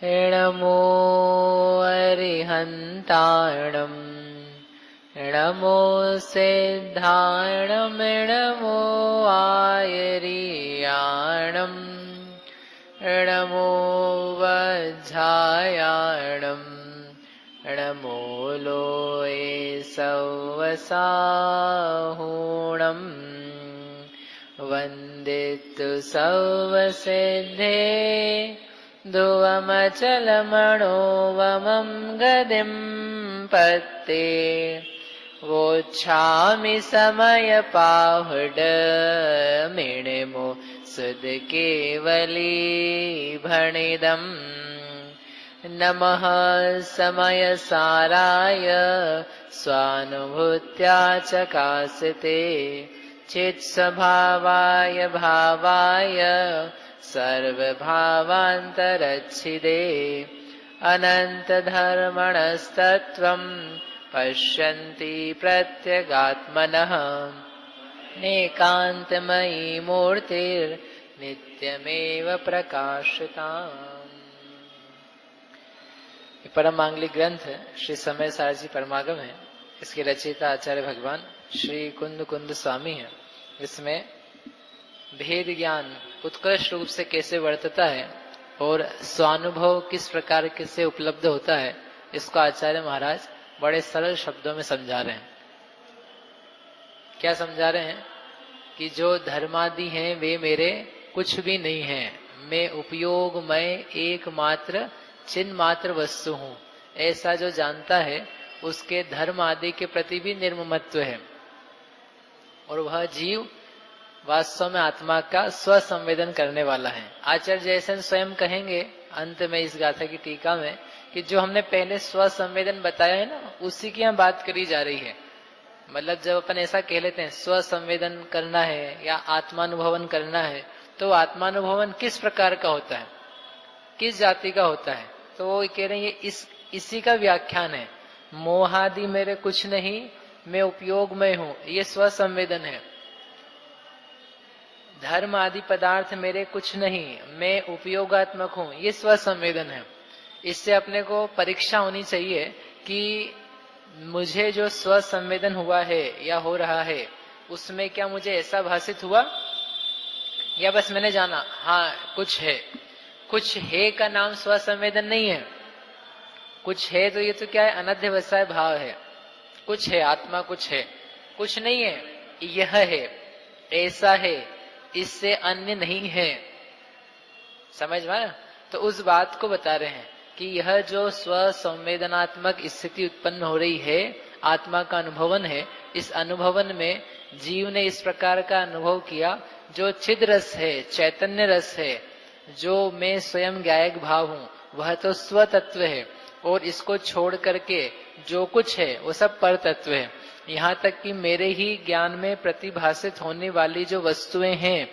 नमो अरिहन्ताणम् नमो सिद्धाणम् नमो आयर्याणम् नमो वज्झायाणम् नमो लोये सवसाहूणम् वन्दितु सवसिद्धे ध्रुवमचलमणोवमं गदिं पत्ते वोच्छामि समयपाहुडमिणिमो सुदकेवलीभणिदम् नमः समयसाराय स्वानुभूत्या चकासिते चित्स्वभावाय भावाय सर्वभावान्तरच्छिदे अनन्तधर्मणस्तत्त्वं पश्यन्ति प्रत्यगात्मनः एकान्तमयी मूर्तिर्नित्यमेव प्रकाशिताम्। परम मांगलिक ग्रंथ श्री समय सारजी परमागम है। इसके रचयिता आचार्य भगवान श्री कुंद कुंद स्वामी है। इसमें भेद ज्ञान उत्कृष्ट रूप से कैसे वर्तता है और स्वानुभव किस प्रकार से उपलब्ध होता है, इसको आचार्य महाराज बड़े सरल शब्दों में समझा रहे हैं। क्या समझा रहे हैं कि जो धर्मादि हैं वे मेरे कुछ भी नहीं हैं, मैं उपयोगमय एकमात्र चिन्ह मात्र वस्तु हूं। ऐसा जो जानता है उसके धर्म आदि के प्रति भी निर्ममत्व है और वह जीव वास्तव में आत्मा का स्वसंवेदन करने वाला है। आचार्य जयसेन स्वयं कहेंगे अंत में इस गाथा की टीका में कि जो हमने पहले स्वसंवेदन बताया है ना, उसी की यहाँ बात करी जा रही है। मतलब जब अपन ऐसा कह लेते हैं स्वसंवेदन करना है या आत्मानुभवन करना है, तो आत्मानुभवन किस प्रकार का होता है, किस जाति का होता है, तो वो कह रहे हैं ये इसी का व्याख्यान है। मोहादि मेरे कुछ नहीं, मैं उपयोग में हूं, ये स्वसंवेदन है। धर्म आदि पदार्थ मेरे कुछ नहीं, मैं उपयोगात्मक हूं, ये स्वसंवेदन है। इससे अपने को परीक्षा होनी चाहिए कि मुझे जो स्वसंवेदन हुआ है या हो रहा है उसमें क्या मुझे ऐसा भाषित हुआ या बस मैंने जाना हाँ कुछ है। कुछ है का नाम स्वसंवेदन नहीं है। कुछ है तो ये तो क्या है, अनध्यवसाय भाव है। कुछ है, आत्मा कुछ है, कुछ नहीं है, यह है, ऐसा है, इससे अन्य नहीं है। समझ में? तो उस बात को बता रहे हैं कि यह जो स्वसंवेदनात्मक स्थिति उत्पन्न हो रही है, आत्मा का अनुभवन है। इस अनुभवन में जीव ने इस प्रकार का अनुभव किया जो चिद रस है, चैतन्य रस है, जो मैं स्वयं गायक भाव हूं, वह तो स्व तत्व है और इसको छोड़ करके जो कुछ है वो सब पर तत्व है। यहाँ तक कि मेरे ही ज्ञान में प्रतिभाषित होने वाली जो वस्तुएं हैं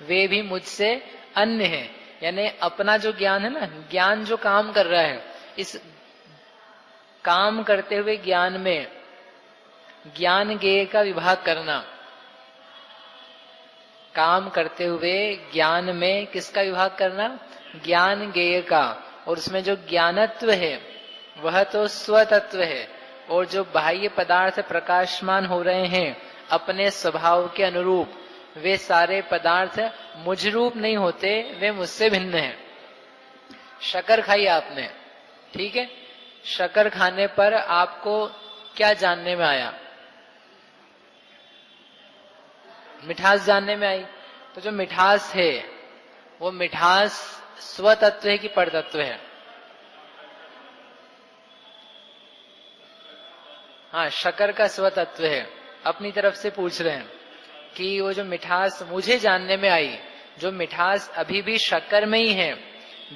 वे भी मुझसे अन्य हैं। यानी अपना जो ज्ञान है ना, ज्ञान जो काम कर रहा है, इस काम करते हुए ज्ञान में ज्ञान ज्ञेय का विभाग करना, काम करते हुए ज्ञान में किसका विभाग करना, ज्ञान ज्ञेय का। और उसमें जो ज्ञानत्व है वह तो स्वतत्व है और जो बाह्य पदार्थ प्रकाशमान हो रहे हैं अपने स्वभाव के अनुरूप, वे सारे पदार्थ मुझ रूप नहीं होते, वे मुझसे भिन्न हैं। शक्कर खाई आपने, ठीक है, शक्कर खाने पर आपको क्या जानने में आया, मिठास जानने में आई। तो जो मिठास है वो मिठास स्वतत्व है कि परतत्व है? हाँ, शक्कर का स्वतत्व है। अपनी तरफ से पूछ रहे हैं कि वो जो मिठास मुझे जानने में आई, जो मिठास अभी भी शक्कर में ही है,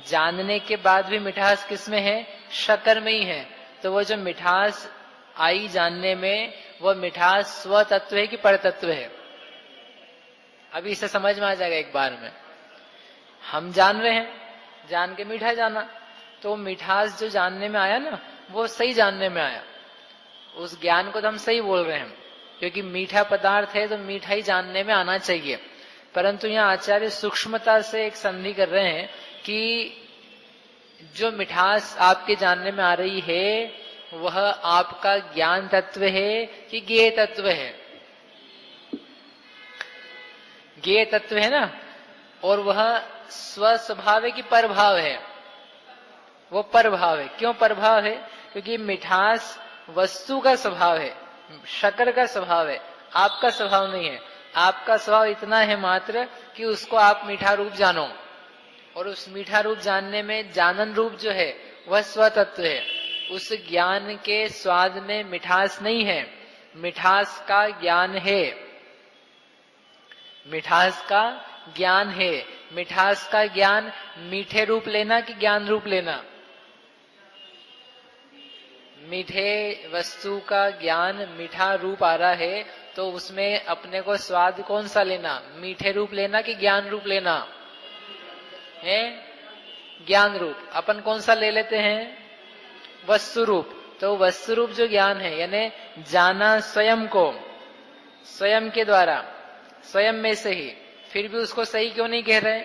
जानने के बाद भी मिठास किसमें है, शक्कर में ही है। तो वो जो मिठास आई जानने में, वह मिठास स्वतत्व है कि परतत्व है? अभी इसे समझ में आ जाएगा एक बार में। हम जान रहे हैं, जान के मीठा जाना, तो मिठास जो जानने में आया ना, वो सही जानने में आया। उस ज्ञान को तो हम सही बोल रहे हैं, क्योंकि मीठा पदार्थ है तो मीठा ही जानने में आना चाहिए। परंतु यहाँ आचार्य सूक्ष्मता से एक संधि कर रहे हैं कि जो मिठास आपके जानने में आ रही है वह आपका ज्ञान तत्व है कि ज्ञेय तत्व है? ज्ञेय तत्व है ना, और वह स्वस्वभाव है कि परभाव है? वो परभाव है। क्यों परभाव है? क्योंकि मिठास वस्तु का स्वभाव है, शक्कर का स्वभाव है, आपका स्वभाव नहीं है। आपका स्वभाव इतना है मात्र कि उसको आप मीठा रूप जानो, और उस मीठा रूप जानने में जानन रूप जो है वह स्वतत्व है। उस ज्ञान के स्वाद में मिठास नहीं है, मिठास का ज्ञान है, मिठास का ज्ञान है। मिठास का ज्ञान मीठे रूप लेना कि ज्ञान रूप लेना? मीठे वस्तु का ज्ञान मीठा रूप आ रहा है तो उसमें अपने को स्वाद कौन सा लेना? मीठे रूप लेना कि ज्ञान रूप लेना है? ज्ञान रूप। अपन कौन सा ले लेते हैं? वस्तु रूप। तो वस्तु रूप जो ज्ञान है, यानी जाना स्वयं को, स्वयं के द्वारा, स्वयं में से ही, फिर भी उसको सही क्यों नहीं कह रहे?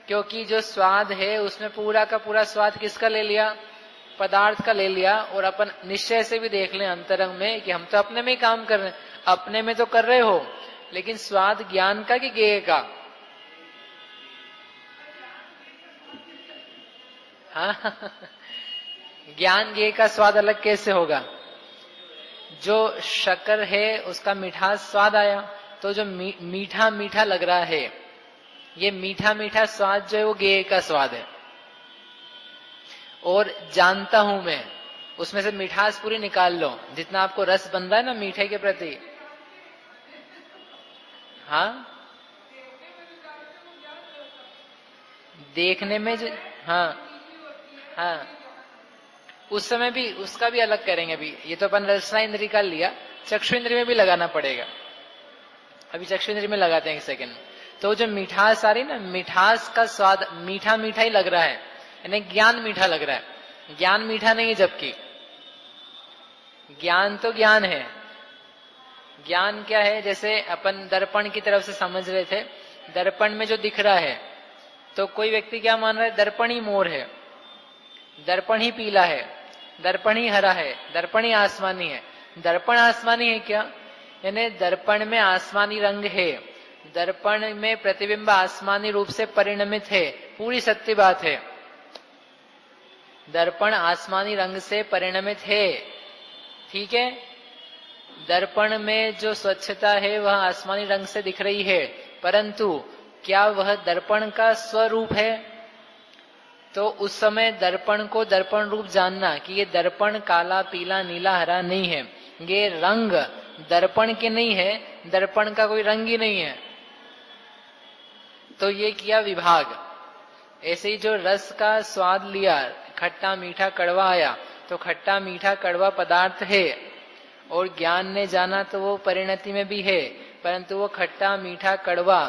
क्योंकि जो स्वाद है उसमें पूरा का पूरा स्वाद किसका ले लिया? पदार्थ का ले लिया। और अपन निश्चय से भी देख लें अंतरंग में कि हम तो अपने में ही काम कर रहे हैं, अपने में तो कर रहे हो, लेकिन स्वाद ज्ञान का कि ज्ञेय का? हाँ ज्ञान ज्ञेय का स्वाद अलग कैसे होगा? जो शक्कर है उसका मिठास स्वाद आया, तो जो मीठा मीठा लग रहा है, ये मीठा मीठा स्वाद जो है वो ज्ञेय का स्वाद है। और जानता हूं मैं, उसमें से मिठास पूरी निकाल लो, जितना आपको रस बन रहा है ना मीठे के प्रति। हाँ देखने में जो, हाँ हाँ, उस समय भी उसका भी अलग करेंगे। अभी ये तो अपन रसना इंद्री का लिया, चक्षु इंद्री में भी लगाना पड़ेगा। अभी चक्षु इंद्री में लगाते हैं एक सेकेंड। तो जो मिठास आ रही ना, मिठास का स्वाद मीठा मीठा ही लग रहा है, यानी ज्ञान मीठा लग रहा है। ज्ञान मीठा नहीं है, जबकि ज्ञान तो ज्ञान है। ज्ञान क्या है? जैसे अपन दर्पण की तरफ से समझ रहे थे, दर्पण में जो दिख रहा है, तो कोई व्यक्ति क्या मान रहा है? दर्पण ही मोर है, दर्पण ही पीला है, दर्पण ही हरा है, दर्पण ही आसमानी है। दर्पण आसमानी है क्या? यानी दर्पण में आसमानी रंग है, दर्पण में प्रतिबिंब आसमानी रूप से परिणमित है, पूरी सत्य बात है। दर्पण आसमानी रंग से परिणमित है, ठीक है। दर्पण में जो स्वच्छता है वह आसमानी रंग से दिख रही है, परंतु क्या वह दर्पण का स्वरूप है? तो उस समय दर्पण को दर्पण रूप जानना कि ये दर्पण काला पीला नीला हरा नहीं है, ये रंग दर्पण के नहीं है, दर्पण का कोई रंग ही नहीं है। तो ये किया विभाग। ऐसे ही जो रस का स्वाद लिया, खट्टा मीठा कड़वा आया, तो खट्टा मीठा कड़वा पदार्थ है, और ज्ञान ने जाना तो वो परिणति में भी है, परंतु वो खट्टा मीठा कड़वा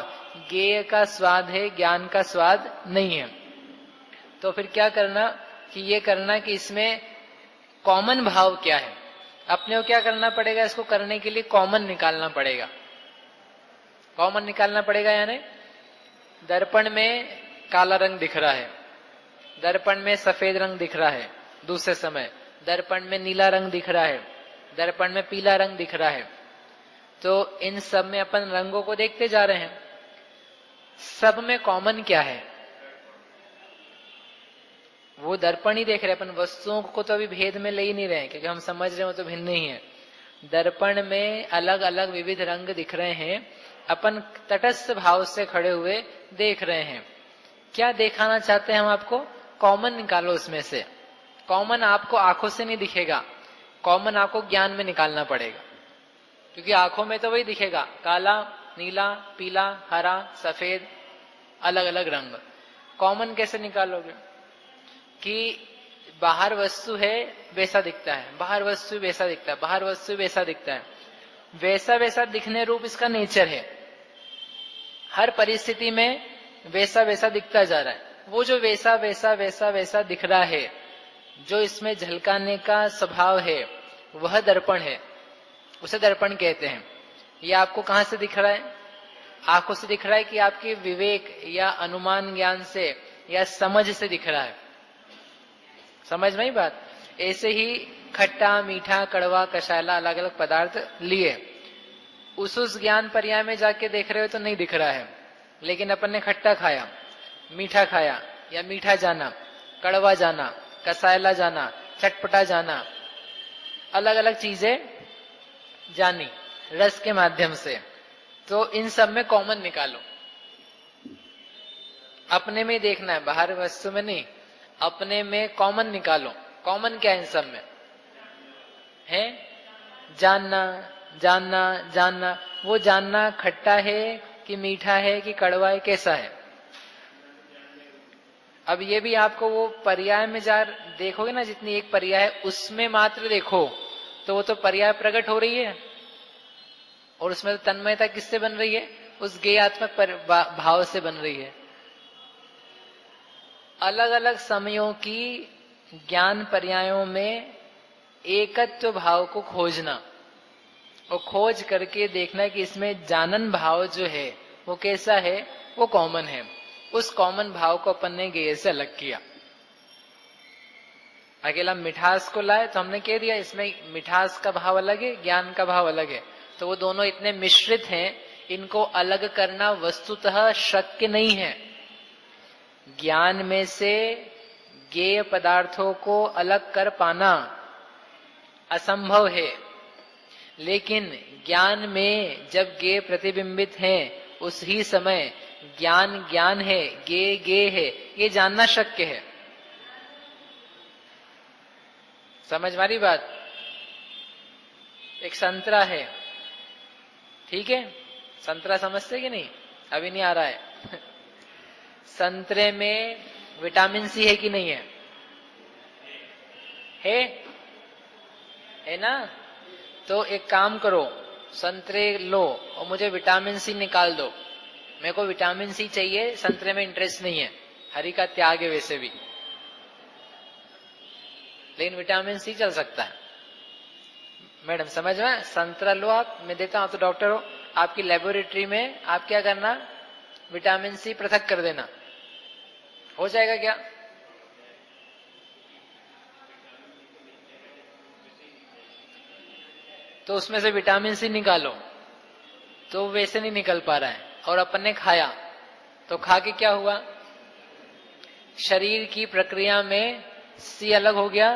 ज्ञेय का स्वाद है, ज्ञान का स्वाद नहीं है। तो फिर क्या करना कि ये करना कि इसमें कॉमन भाव क्या है, अपने को क्या करना पड़ेगा? इसको करने के लिए कॉमन निकालना पड़ेगा। कॉमन निकालना पड़ेगा, यानी दर्पण में काला रंग दिख रहा है, दर्पण में सफेद रंग दिख रहा है, दूसरे समय दर्पण में नीला रंग दिख रहा है, दर्पण में पीला रंग दिख रहा है। तो इन सब में अपन रंगों को देखते जा रहे हैं, सब में कॉमन क्या है? वो दर्पण ही देख रहे हैं। अपन वस्तुओं को तो अभी भेद में ले ही नहीं रहे हैं, क्योंकि हम समझ रहे हो तो भिन्न ही है। दर्पण में अलग अलग विविध रंग दिख रहे हैं, अपन तटस्थ भाव से खड़े हुए देख रहे हैं। क्या दिखाना चाहते हैं हम आपको? कॉमन निकालो उसमें से। कॉमन आपको आंखों से नहीं दिखेगा, कॉमन आपको ज्ञान में निकालना पड़ेगा, क्योंकि आंखों में तो वही दिखेगा, काला नीला पीला हरा सफेद अलग अलग रंग। कॉमन कैसे निकालोगे? कि बाहर वस्तु है वैसा दिखता है, बाहर वस्तु वैसा दिखता है, बाहर वस्तु वैसा दिखता है, वैसा वैसा दिखने रूप इसका नेचर है। हर परिस्थिति में वैसा वैसा दिखता जा रहा है। वो जो वैसा वैसा वैसा वैसा दिख रहा है, जो इसमें झलकाने का स्वभाव है, वह दर्पण है, उसे दर्पण कहते हैं। ये आपको कहां से दिख रहा है? आंखों से दिख रहा है कि आपके विवेक या अनुमान ज्ञान से या समझ से दिख रहा है? समझ में ही बात। ऐसे ही खट्टा, मीठा, कड़वा, कषायला अलग अलग पदार्थ लिए, उस ज्ञान पर्याय में जाके देख रहे हो तो नहीं दिख रहा है, लेकिन अपन ने खट्टा खाया, मीठा खाया, या मीठा जाना, कड़वा जाना, कसायला जाना, चटपटा जाना, अलग अलग चीजें जानी रस के माध्यम से, तो इन सब में कॉमन निकालो। अपने में देखना है, बाहर वस्तु में नहीं, अपने में कॉमन निकालो। कॉमन क्या है इन सब में है? जानना, जानना, जानना। वो जानना खट्टा है कि मीठा है कि कड़वा है, कैसा है? अब ये भी आपको वो पर्याय में जा देखोगे ना, जितनी एक पर्याय है उसमें मात्र देखो तो वो तो पर्याय प्रकट हो रही है, और उसमें तो तन्मयता किससे बन रही है? उस ज्ञेयात्मक भाव से बन रही है। अलग अलग समयों की ज्ञान पर्यायों में एकत्व भाव को खोजना, और खोज करके देखना कि इसमें जानन भाव जो है वो कैसा है, वो कॉमन है। उस कॉमन भाव को अपन ने ज्ञेय से अलग किया। अकेला मिठास को लाए तो हमने कह दिया इसमें मिठास का भाव अलग है, ज्ञान का भाव अलग है, तो वो दोनों इतने मिश्रित हैं, इनको अलग करना वस्तुतः शक्य नहीं है। ज्ञान में से ज्ञेय पदार्थों को अलग कर पाना असंभव है, लेकिन ज्ञान में जब ज्ञेय प्रतिबिंबित हैं उस ही समय ज्ञान ज्ञान है, ज्ञेय ज्ञेय है, ये जानना शक्य है। समझ मारी बात? एक संतरा है, ठीक है, संतरा समझते कि नहीं? अभी नहीं आ रहा है। संतरे में विटामिन सी है कि नहीं है? है ना? तो एक काम करो, संतरे लो और मुझे विटामिन सी निकाल दो। मेरे को विटामिन सी चाहिए, संतरे में इंटरेस्ट नहीं है, हरि का त्याग है वैसे भी, लेकिन विटामिन सी चल सकता है। मैडम समझ में? संतरा लो आप, मैं देता हूं, आप तो डॉक्टर हो, आपकी लेबोरेटरी में आप क्या करना, विटामिन सी पृथक कर देना, हो जाएगा क्या? तो उसमें से विटामिन सी निकालो, तो वैसे नहीं निकल पा रहा है, और अपन ने खाया तो खा के क्या हुआ, शरीर की प्रक्रिया में सी अलग हो गया,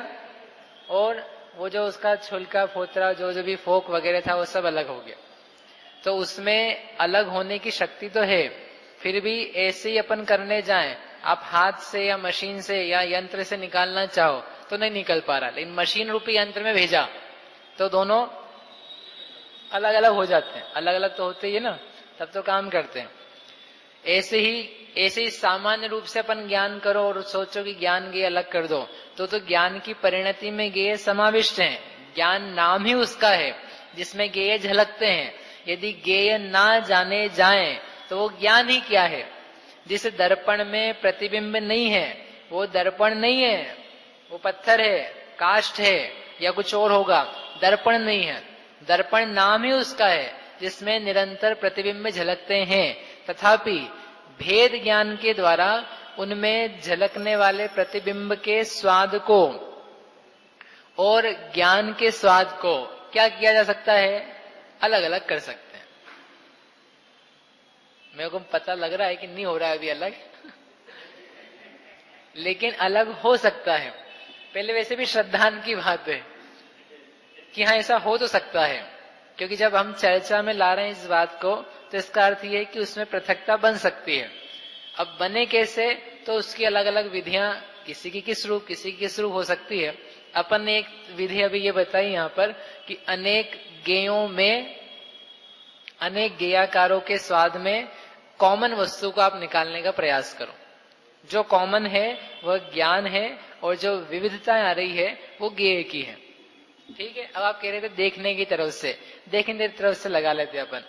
और वो जो उसका छुलका फोतरा जो भी फोक वगैरह था वो सब अलग हो गया। तो उसमें अलग होने की शक्ति तो है, फिर भी ऐसे ही अपन करने जाएं, आप हाथ से या मशीन से या यंत्र से निकालना चाहो तो नहीं निकल पा रहा, लेकिन मशीन रूपी यंत्र में भेजा तो दोनों अलग अलग हो जाते हैं। अलग अलग तो होते ही है ना, तब तो काम करते हैं। ऐसे ही सामान्य रूप से अपन ज्ञान करो और सोचो कि ज्ञान ज्ञेय अलग कर दो, तो ज्ञान की परिणति में ज्ञेय समाविष्ट है। ज्ञान नाम ही उसका है जिसमें ज्ञेय झलकते हैं। यदि ज्ञेय ना जाने जाएं तो वो ज्ञान ही क्या है? जिस दर्पण में प्रतिबिंब नहीं है वो दर्पण नहीं है, वो पत्थर है, काष्ठ है या कुछ और होगा, दर्पण नहीं है। दर्पण नाम ही उसका है जिसमें निरंतर प्रतिबिंब झलकते हैं, तथापि भेद ज्ञान के द्वारा उनमें झलकने वाले प्रतिबिंब के स्वाद को और ज्ञान के स्वाद को क्या किया जा सकता है? अलग अलग कर सकते हैं। मेरे को पता लग रहा है कि नहीं हो रहा है अभी अलग, लेकिन अलग हो सकता है। पहले वैसे भी श्रद्धान की बात है कि हाँ ऐसा हो तो सकता है, क्योंकि जब हम चर्चा में ला रहे हैं इस बात को तो इसका अर्थ यह है कि उसमें पृथकता बन सकती है। अब बने कैसे, तो उसकी अलग अलग विधियां, किसी की किस रूप, किसी की किस रूप हो सकती है। अपन ने एक विधि अभी ये बताई यहाँ पर कि अनेक गेयों में, अनेक गेयाकारों के स्वाद में कॉमन वस्तु को आप निकालने का प्रयास करो। जो कॉमन है वह ज्ञान है, और जो विविधताएं आ रही है वो ज्ञेय की है। ठीक है। अब आप कह रहे थे देखने की तरफ से, देखने की तरफ से लगा लेते अपन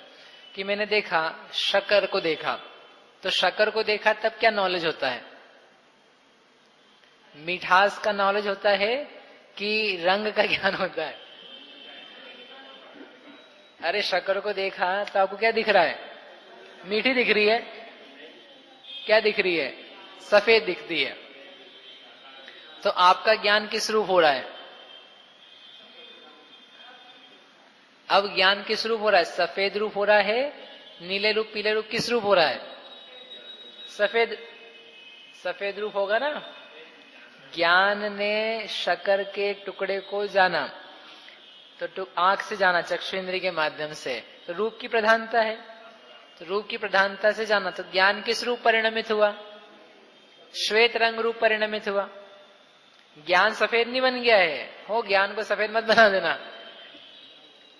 कि मैंने देखा शक्कर को देखा, तो शक्कर को देखा तब क्या नॉलेज होता है? मिठास का नॉलेज होता है कि रंग का ज्ञान होता है? अरे शक्कर को देखा तो आपको क्या दिख रहा है? मीठी दिख रही है। क्या दिख रही है? सफेद दिखती है। तो आपका ज्ञान किस रूप हो रहा है? अब ज्ञान किस रूप हो रहा है? सफेद रूप हो रहा है, नीले रूप, पीले रूप, किस रूप हो रहा है? सफेद, सफेद रूप होगा ना। ज्ञान ने शक्कर के टुकड़े को जाना, तो आंख से जाना, चक्षु इंद्रिय के माध्यम से, तो रूप की प्रधानता है, तो रूप की प्रधानता से जाना, तो ज्ञान किस रूप परिणमित हुआ? श्वेत रंग रूप परिणमित हुआ। ज्ञान सफेद नहीं बन गया है, हो ज्ञान को सफेद मत बना देना।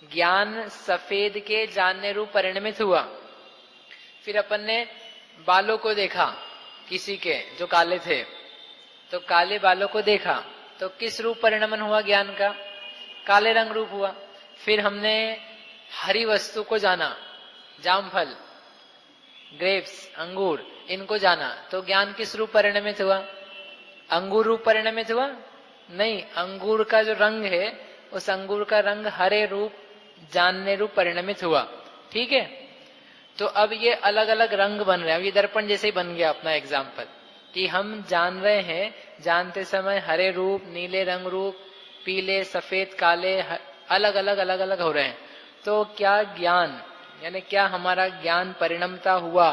ज्ञान सफेद के जानने रूप परिणमित हुआ। फिर अपन ने बालों को देखा किसी के जो काले थे, तो काले बालों को देखा, तो किस रूप परिणमन हुआ ज्ञान का? काले रंग रूप हुआ। फिर हमने हरी वस्तु को जाना, जामफल, ग्रेप्स, अंगूर, इनको जाना, तो ज्ञान किस रूप परिणमित हुआ? अंगूर रूप परिणमित हुआ? नहीं, अंगूर का जो रंग है, उस अंगूर का रंग हरे रूप जानने रूप परिणमित हुआ। ठीक है, तो अब ये अलग अलग रंग बन रहे हैं। अब ये दर्पण जैसे ही बन गया अपना एग्जाम्पल, कि हम जान रहे हैं, जानते समय हरे रूप, नीले रंग रूप, पीले, सफेद, काले, अलग अलग हो रहे हैं। तो क्या ज्ञान, यानी क्या हमारा ज्ञान परिणमता हुआ?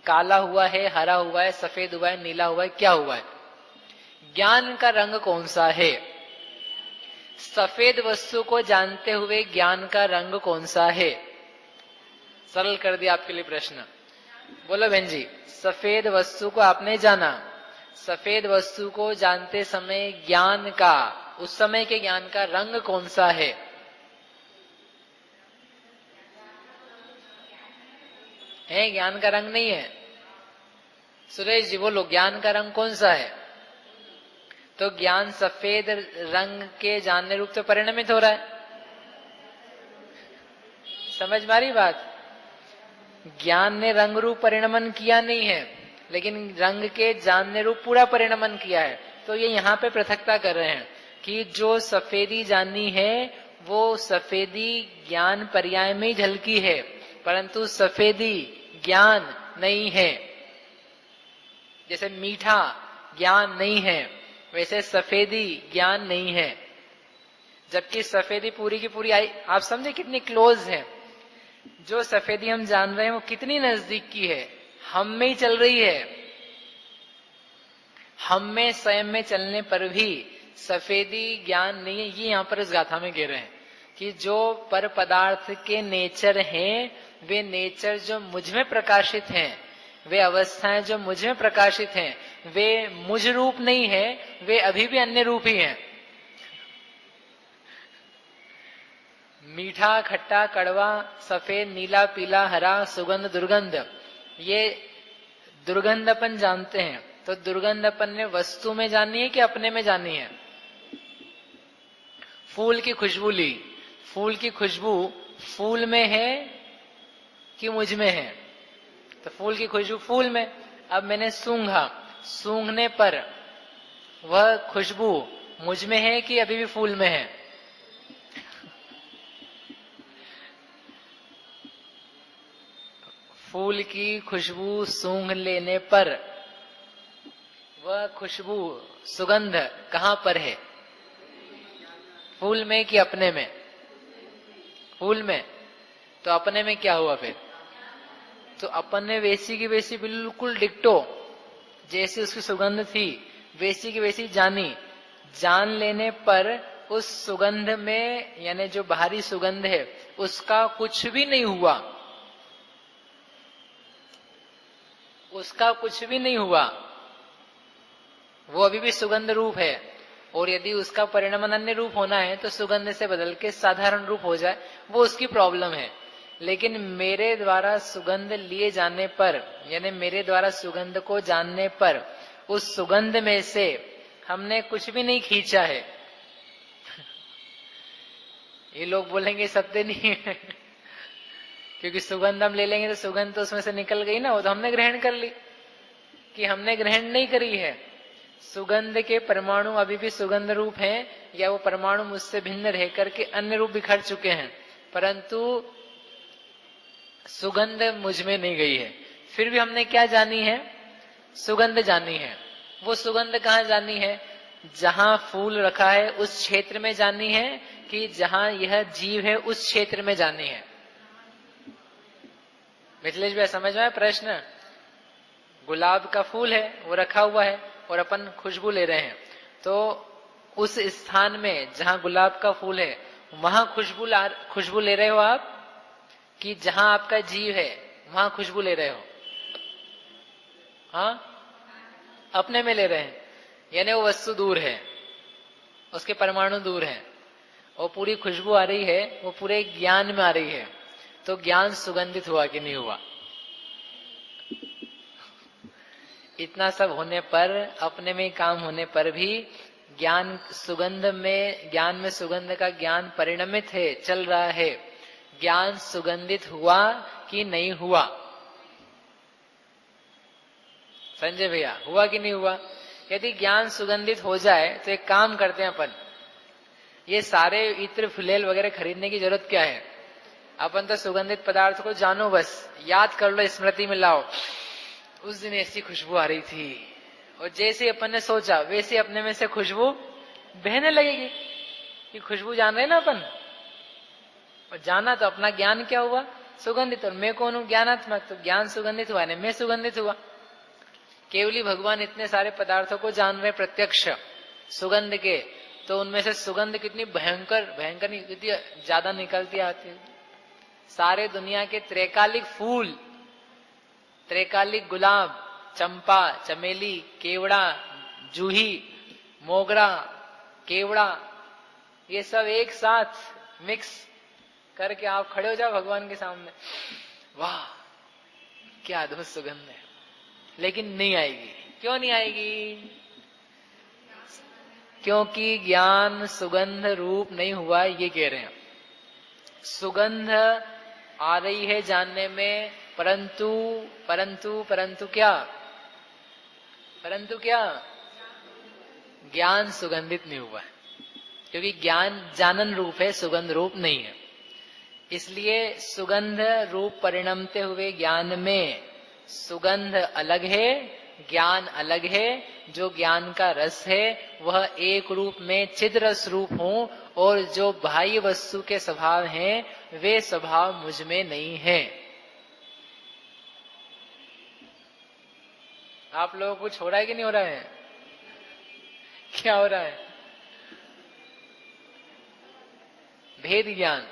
काला हुआ है, हरा हुआ है, सफेद हुआ है, नीला हुआ है, क्या हुआ है? ज्ञान का रंग कौन सा है? सफेद वस्तु को जानते हुए ज्ञान का रंग कौन सा है? सरल कर दिया आपके लिए प्रश्न। बोलो बहन जी, सफेद वस्तु को आपने जाना, सफेद वस्तु को जानते समय ज्ञान का, उस समय के ज्ञान का रंग कौन सा है? है, ज्ञान का रंग नहीं है। सुरेश जी बोलो, ज्ञान का रंग कौन सा है? तो ज्ञान सफेद रंग के जानने रूप तो परिणमित हो रहा है। समझ मारी बात? ज्ञान ने रंग रूप परिणमन किया नहीं है, लेकिन रंग के जानने रूप पूरा परिणमन किया है। तो ये यहाँ पे पृथकता कर रहे हैं कि जो सफेदी जानी है वो सफेदी ज्ञान पर्याय में ही झलकी है, परंतु सफेदी ज्ञान नहीं है। जैसे मीठा ज्ञान नहीं है, वैसे सफेदी ज्ञान नहीं है। जबकि सफेदी पूरी की पूरी आई, आप समझे कितनी क्लोज है। जो सफेदी हम जान रहे हैं वो कितनी नजदीक की है, हम में ही चल रही है। हम में स्वयं में चलने पर भी सफेदी ज्ञान नहीं है। ये यहां पर इस गाथा में कह रहे हैं कि जो पर पदार्थ के नेचर हैं, वे नेचर जो मुझ में प्रकाशित हैं, वे अवस्थाएं जो मुझ में प्रकाशित हैं, वे मुझ रूप नहीं है, वे अभी भी अन्य रूप ही हैं। मीठा, खट्टा, कड़वा, सफेद, नीला, पीला, हरा, सुगंध, दुर्गंध, ये दुर्गंध अपन जानते हैं। तो दुर्गंध अपन ने वस्तु में जानी है कि अपने में जानी है? फूल की खुशबू ली, फूल की खुशबू फूल में है कि मुझ में है? तो फूल की खुशबू फूल में। अब मैंने सूंघा, सूंघने पर वह खुशबू मुझ में है कि अभी भी फूल में है? फूल की खुशबू सूंघ लेने पर वह खुशबू, सुगंध कहां पर है? फूल में कि अपने में? फूल में। तो अपने में क्या हुआ फिर? तो अपन ने वैसी की वैसी बिल्कुल डिक्टो जैसी उसकी सुगंध थी वैसी की वैसी जानी। जान लेने पर उस सुगंध में, यानी जो बाहरी सुगंध है, उसका कुछ भी नहीं हुआ, उसका कुछ भी नहीं हुआ, वो अभी भी सुगंध रूप है। और यदि उसका परिणमन अन्य रूप होना है तो सुगंध से बदल के साधारण रूप हो जाए, वो उसकी प्रॉब्लम है। लेकिन मेरे द्वारा सुगंध लिए जाने पर, यानी मेरे द्वारा सुगंध को जानने पर, उस सुगंध में से हमने कुछ भी नहीं खींचा है। ये लोग बोलेंगे सत्य नहीं है क्योंकि सुगंध हम ले लेंगे तो सुगंध तो उसमें से निकल गई ना, वो तो हमने ग्रहण कर ली। कि हमने ग्रहण नहीं करी है। सुगंध के परमाणु अभी भी सुगंध रूप हैं, या वो परमाणु मुझसे भिन्न रह करके अन्य रूप बिखर चुके हैं, परंतु सुगंध मुझ में नहीं गई है। फिर भी हमने क्या जानी है? सुगंध जानी है। वो सुगंध कहाँ जाननी है? जहां फूल रखा है उस क्षेत्र में जाननी है कि जहां यह जीव है उस क्षेत्र में जाननी है? मिथिलेश भाई समझ में आया प्रश्न? गुलाब का फूल है, वो रखा हुआ है और अपन खुशबू ले रहे हैं, तो उस स्थान में जहां गुलाब का फूल है वहां खुशबू ले रहे हो आप, कि जहां आपका जीव है वहां खुशबू ले रहे हो? हाँ, अपने में ले रहे हैं, यानी वो वस्तु दूर है, उसके परमाणु दूर है, वो पूरी खुशबू आ रही है, वो पूरे ज्ञान में आ रही है, तो ज्ञान सुगंधित हुआ कि नहीं हुआ? इतना सब होने पर, अपने में काम होने पर भी ज्ञान में सुगंध का ज्ञान परिणमित है, चल रहा है। ज्ञान सुगंधित हुआ कि नहीं हुआ? संजय भैया, हुआ कि नहीं हुआ? यदि ज्ञान सुगंधित हो जाए तो एक काम करते हैं अपन, ये सारे इत्र फिलेल वगैरह खरीदने की जरूरत क्या है? अपन तो सुगंधित पदार्थ को जानो, बस याद कर लो, स्मृति में लाओ, उस दिन ऐसी खुशबू आ रही थी, और जैसे अपन ने सोचा वैसे अपने में से खुशबू बहने लगेगी। कि खुशबू जान रहे ना अपन, और जाना तो अपना ज्ञान क्या हुआ? सुगंधित। और मैं कौन हूं? ज्ञानात्मक। तो ज्ञान सुगंधित हुआ नहीं, मैं सुगंधित हुआ। केवली भगवान इतने सारे पदार्थों को जान रहे प्रत्यक्ष सुगंध के, तो उनमें से सुगंध कितनी भयंकर नहीं, कितनी ज्यादा निकलती आती है। सारे दुनिया के त्रैकालिक फूल, त्रैकालिक गुलाब, चंपा, चमेली, केवड़ा, जूही, मोगरा, केवड़ा, ये सब एक साथ मिक्स करके आप खड़े हो जाओ भगवान के सामने, वाह क्या अद्भुत सुगंध है, लेकिन नहीं आएगी। क्यों नहीं आएगी? क्योंकि ज्ञान सुगंध रूप नहीं हुआ, ये कह रहे हैं। सुगंध आ रही है जानने में, परंतु क्या? परंतु क्या? ज्ञान सुगंधित नहीं हुआ है, क्योंकि ज्ञान जानन रूप है, सुगंध रूप नहीं है। इसलिए सुगंध रूप परिणमते हुए ज्ञान में सुगंध अलग है, ज्ञान अलग है। जो ज्ञान का रस है वह एक रूप में चिद रस रूप हो, और जो बाह्य वस्तु के स्वभाव हैं वे स्वभाव मुझ में नहीं है। आप लोगों को कुछ हो रहा है कि नहीं हो रहा है? क्या हो रहा है? भेद ज्ञान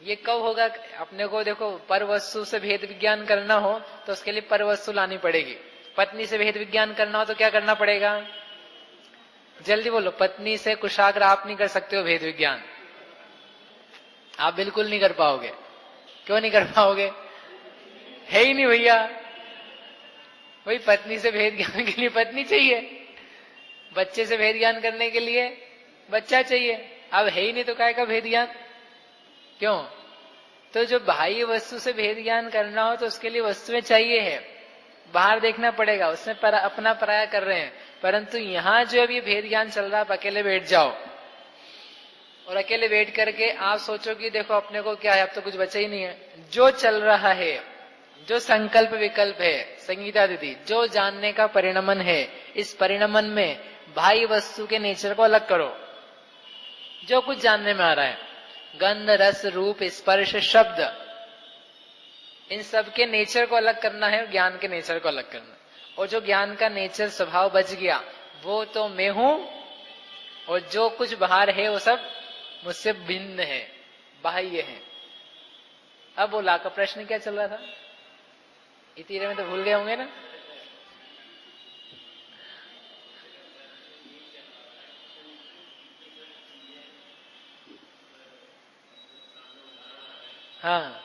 ये कब होगा? अपने को देखो, पर वस्तु से भेद विज्ञान करना हो तो उसके लिए पर वस्तु लानी पड़ेगी। पत्नी से भेद विज्ञान करना हो तो क्या करना पड़ेगा? जल्दी बोलो। पत्नी से कुशाग्र आप नहीं कर सकते हो भेद विज्ञान, आप बिल्कुल नहीं कर पाओगे। क्यों नहीं कर पाओगे? है ही नहीं भैया। भाई पत्नी से भेद ज्ञान के लिए पत्नी चाहिए, बच्चे से भेद ज्ञान करने के लिए बच्चा चाहिए। अब है ही नहीं तो काय का भेद ज्ञान? क्यों? तो जो बाह्य वस्तु से भेद ज्ञान करना हो तो उसके लिए वस्तुएं चाहिए है, बाहर देखना पड़ेगा, उसमें अपना पराया कर रहे हैं। परंतु यहाँ जो अभी भेद ज्ञान चल रहा है, आप अकेले बैठ जाओ और अकेले बैठ करके आप सोचो कि देखो अपने को क्या है, अब तो कुछ बचा ही नहीं है। जो चल रहा है, जो संकल्प विकल्प है, संगीता दीदी, जो जानने का परिणमन है, इस परिणमन में बाह्य वस्तु के नेचर को अलग करो। जो कुछ जानने में आ रहा है, गंध, रस, रूप, स्पर्श, शब्द, इन सब के नेचर को अलग करना है, ज्ञान के नेचर को अलग करना। और जो ज्ञान का नेचर स्वभाव बच गया, वो तो मैं हूं, और जो कुछ बाहर है वो सब मुझसे भिन्न है, बाह्य है। अब बोला का प्रश्न क्या चल रहा था? इतने में तो भूल गए होंगे ना? हाँ,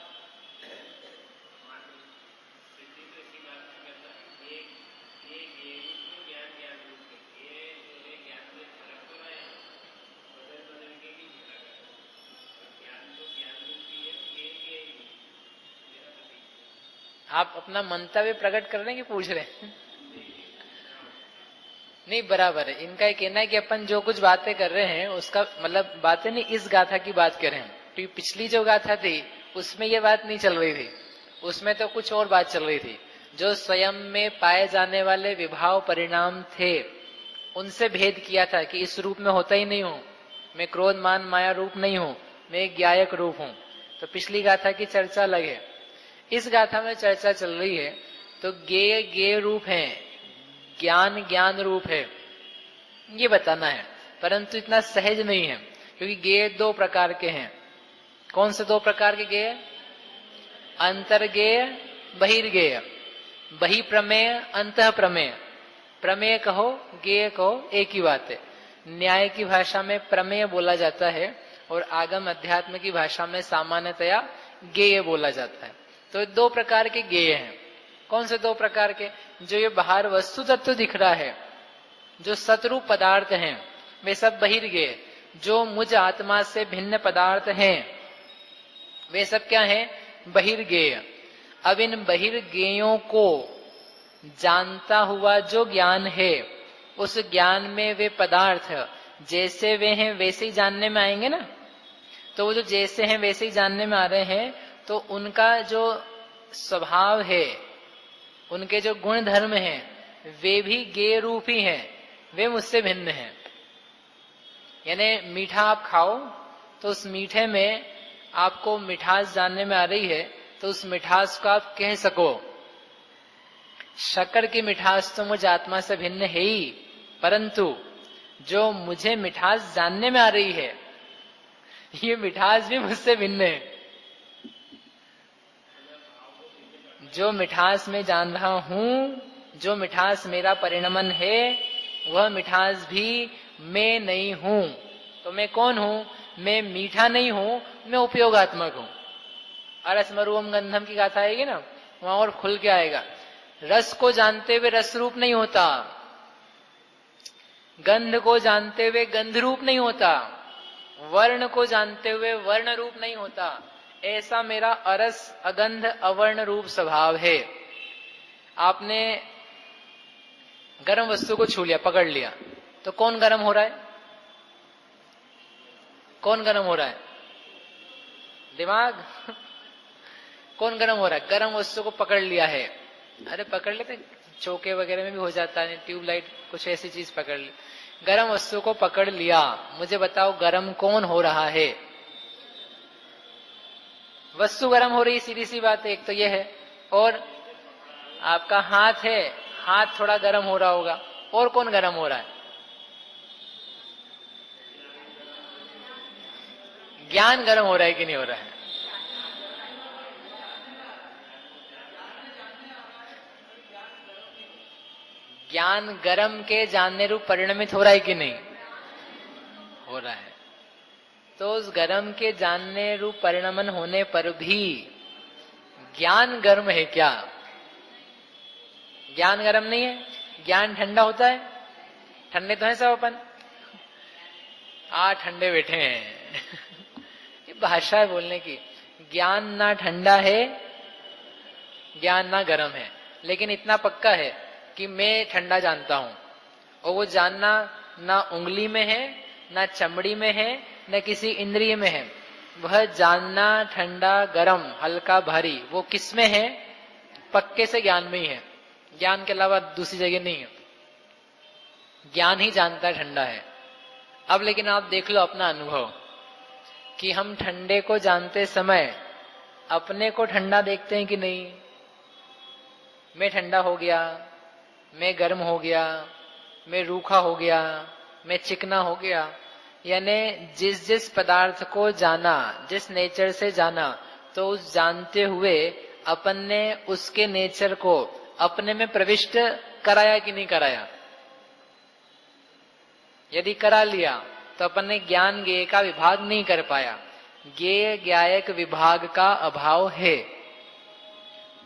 आप अपना मंतव्य प्रकट कर रहे हैं कि पूछ रहे हैं? नहीं, बराबर है। इनका ये कहना है कि अपन जो कुछ बातें कर रहे हैं उसका मतलब बातें नहीं, इस गाथा की बात कर रहे हैं। क्योंकि पिछली जो गाथा थी उसमें ये बात नहीं चल रही थी, उसमें तो कुछ और बात चल रही थी। जो स्वयं में पाए जाने वाले विभाव परिणाम थे उनसे भेद किया था कि इस रूप में होता ही नहीं हूं, मैं क्रोध मान माया रूप नहीं हूं, मैं एक ज्ञायक रूप हूं। तो पिछली गाथा की चर्चा अलग है, इस गाथा में चर्चा चल रही है। तो ज्ञेय ज्ञेय रूप है, ज्ञान ज्ञान रूप है, ये बताना है। परंतु इतना सहज नहीं है, क्योंकि ज्ञेय दो प्रकार के हैं। कौन से दो प्रकार के ज्ञेय? अंतर्ज्ञेय बहिर्ज्ञेय। बहि प्रमेय अंतः प्रमेय। प्रमेय कहो ज्ञेय कहो एक ही बात है। न्याय की भाषा में प्रमेय बोला जाता है और आगम अध्यात्म की भाषा में सामान्यतया ज्ञेय बोला जाता है। तो दो प्रकार के ज्ञेय हैं। कौन से दो प्रकार के? जो ये बाहर वस्तु तत्व दिख रहा है, जो सतरूप पदार्थ हैं, वे सब बहिर्ज्ञेय। जो मुझ आत्मा से भिन्न पदार्थ हैं वे सब क्या हैं? बहिर्ज्ञेय। अब इन बहिर्ज्ञेयों को जानता हुआ जो ज्ञान है, उस ज्ञान में वे पदार्थ जैसे वे हैं वैसे ही जानने में आएंगे ना। तो वो जो जैसे हैं वैसे ही जानने में आ रहे हैं, तो उनका जो स्वभाव है, उनके जो गुण धर्म हैं, वे भी ज्ञेय रूप ही हैं, वे मुझसे भिन्न हैं। यानी मीठा आप खाओ तो उस मीठे में आपको मिठास जानने में आ रही है, तो उस मिठास को आप कह सको। शक्कर की मिठास तो मुझ आत्मा से भिन्न है ही, परंतु जो मुझे मिठास जानने में आ रही है, ये मिठास भी मुझसे भिन्न है। जो मिठास मैं जान रहा हूं, जो मिठास मेरा परिणमन है, वह मिठास भी मैं नहीं हूं। तो मैं कौन हूं? मैं मीठा नहीं हूं, मैं उपयोगात्मक हूं। अरसमरूपम गंधम की गाथा आएगी ना, वहां और खुल के आएगा। रस को जानते हुए रस रूप नहीं होता, गंध को जानते हुए गंध रूप नहीं होता, वर्ण को जानते हुए वर्ण रूप नहीं होता। ऐसा मेरा अरस अगंध अवर्ण रूप स्वभाव है। आपने गर्म वस्तु को छू लिया, पकड़ लिया, तो कौन गर्म हो रहा है? कौन गर्म हो रहा है? दिमाग। कौन गर्म हो रहा है? गर्म वस्तु को पकड़ लिया है। अरे पकड़ लेते, चौके वगैरह में भी हो जाता है, ट्यूबलाइट कुछ ऐसी चीज पकड़ ली। गर्म वस्तु को पकड़ लिया, मुझे बताओ गर्म कौन हो रहा है? वस्तु गर्म हो रही, सीधी सी बात है, एक तो यह है। और आपका हाथ है, हाथ थोड़ा गर्म हो रहा होगा। और कौन गर्म हो रहा है? ज्ञान गर्म हो रहा है कि नहीं हो रहा है? ज्ञान गर्म के जानने रूप परिणमित हो रहा है कि नहीं हो रहा है? तो उस गर्म के जानने रूप परिणमन होने पर भी ज्ञान गर्म है क्या? ज्ञान गर्म नहीं है। ज्ञान ठंडा होता है। ठंडे तो है सब अपन, ठंडे बैठे हैं। ये भाषा है बोलने की। ज्ञान ना ठंडा है, ज्ञान ना गर्म है, लेकिन इतना पक्का है कि मैं ठंडा जानता हूं। और वो जानना ना उंगली में है, ना चमड़ी में है, न किसी इंद्रिय में है। वह जानना ठंडा गरम हल्का भारी, वो किस में है? पक्के से ज्ञान में ही है। ज्ञान के अलावा दूसरी जगह नहीं है। ज्ञान ही जानता है ठंडा है। अब लेकिन आप देख लो अपना अनुभव कि हम ठंडे को जानते समय अपने को ठंडा देखते हैं कि नहीं? मैं ठंडा हो गया, मैं गर्म हो गया, मैं रूखा हो गया, मैं चिकना हो गया। यानी जिस जिस पदार्थ को जाना, जिस नेचर से जाना, तो उस जानते हुए अपन ने उसके नेचर को अपने में प्रविष्ट कराया कि नहीं कराया? यदि करा लिया तो अपन ने ज्ञान ज्ञेय का विभाग नहीं कर पाया। ज्ञेय ज्ञायक विभाग का अभाव है।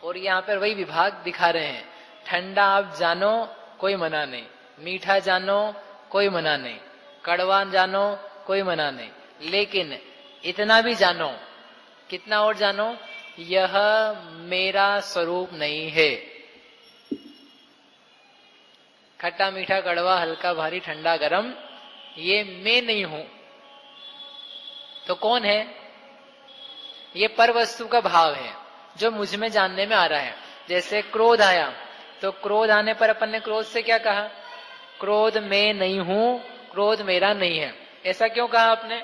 और यहाँ पर वही विभाग दिखा रहे हैं। ठंडा आप जानो, कोई मना नहीं। मीठा जानो, कोई मना नहीं। कड़वा जानो, कोई मना नहीं। लेकिन इतना भी जानो, कितना और जानो, यह मेरा स्वरूप नहीं है। खट्टा मीठा कड़वा हल्का भारी ठंडा गरम, ये मैं नहीं हूं। तो कौन है? ये पर वस्तु का भाव है जो मुझ में जानने में आ रहा है। जैसे क्रोध आया, तो क्रोध आने पर अपन ने क्रोध से क्या कहा? क्रोध मैं नहीं हूं, क्रोध मेरा नहीं है। ऐसा क्यों कहा आपने?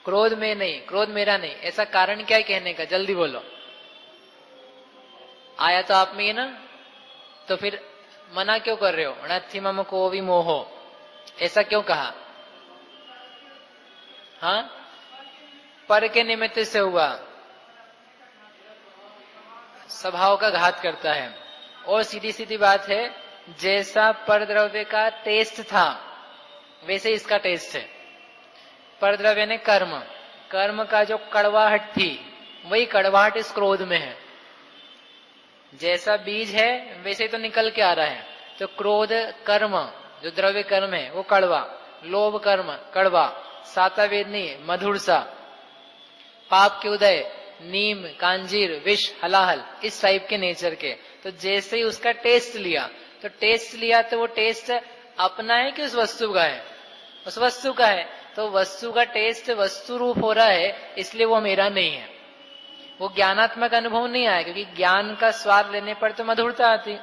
क्रोध में नहीं, क्रोध मेरा नहीं, ऐसा कारण क्या है कहने का? जल्दी बोलो। आया तो आप में ही ना, तो फिर मना क्यों कर रहे हो? नत्थि मम को भी मोहो, ऐसा क्यों कहा? हाँ, पर के निमित्त से हुआ, स्वभाव का घात करता है। और सीधी सीधी बात है, जैसा पर द्रव्य का टेस्ट था वैसे इसका टेस्ट है। पर द्रव्य ने कर्म, कर्म का जो कड़वाहट थी वही कड़वाहट इस क्रोध में है। जैसा बीज है वैसे तो निकल के आ रहा है। तो क्रोध कर्म, जो द्रव्य कर्म है वो कड़वा, लोभ कर्म कड़वा, साता वेदनी मधुर सा, पाप के उदय नीम कांजीर विष हलाहल, इस टाइप के नेचर के। तो जैसे ही उसका टेस्ट लिया, तो टेस्ट लिया तो वो टेस्ट अपना है कि उस वस्तु का है? उस वस्तु का है। तो वस्तु का टेस्ट वस्तु रूप हो रहा है, इसलिए वो मेरा नहीं है। वो ज्ञानात्मक अनुभव नहीं आया, क्योंकि ज्ञान का स्वाद लेने पर तो मधुरता आती,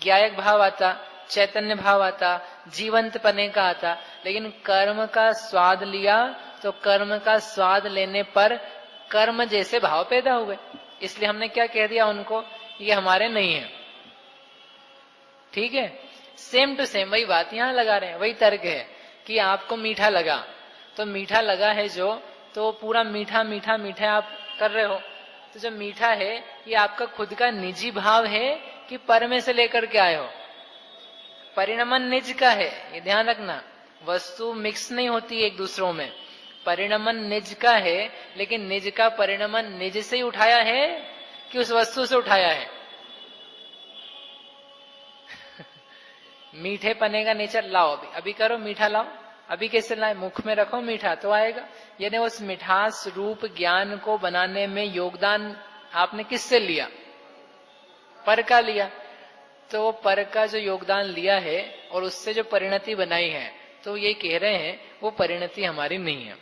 ज्ञायक भाव आता, चैतन्य भाव आता, जीवंत पने का आता। लेकिन कर्म का स्वाद लिया तो कर्म का स्वाद लेने पर कर्म जैसे भाव पैदा हुए, इसलिए हमने क्या कह दिया उनको? ये हमारे नहीं है। ठीक है, सेम टू सेम वही बात यहां लगा रहे हैं, वही तर्क है कि आपको मीठा लगा, तो मीठा लगा है जो, तो पूरा मीठा मीठा मीठा आप कर रहे हो। तो जो मीठा है ये आपका खुद का निजी भाव है कि पर में से लेकर के आए हो? परिणमन निज का है, ये ध्यान रखना। वस्तु मिक्स नहीं होती एक दूसरों में, परिणमन निज का है। लेकिन निज का परिणमन निज से ही उठाया है कि उस वस्तु से उठाया है? मीठे पने का नेचर लाओ, अभी अभी करो, मीठा लाओ। अभी कैसे लाए? मुख में रखो, मीठा तो आएगा। यानी उस मिठास रूप ज्ञान को बनाने में योगदान आपने किससे लिया? पर का लिया। तो पर का जो योगदान लिया है और उससे जो परिणति बनाई है, तो ये कह रहे हैं वो परिणति हमारी नहीं है।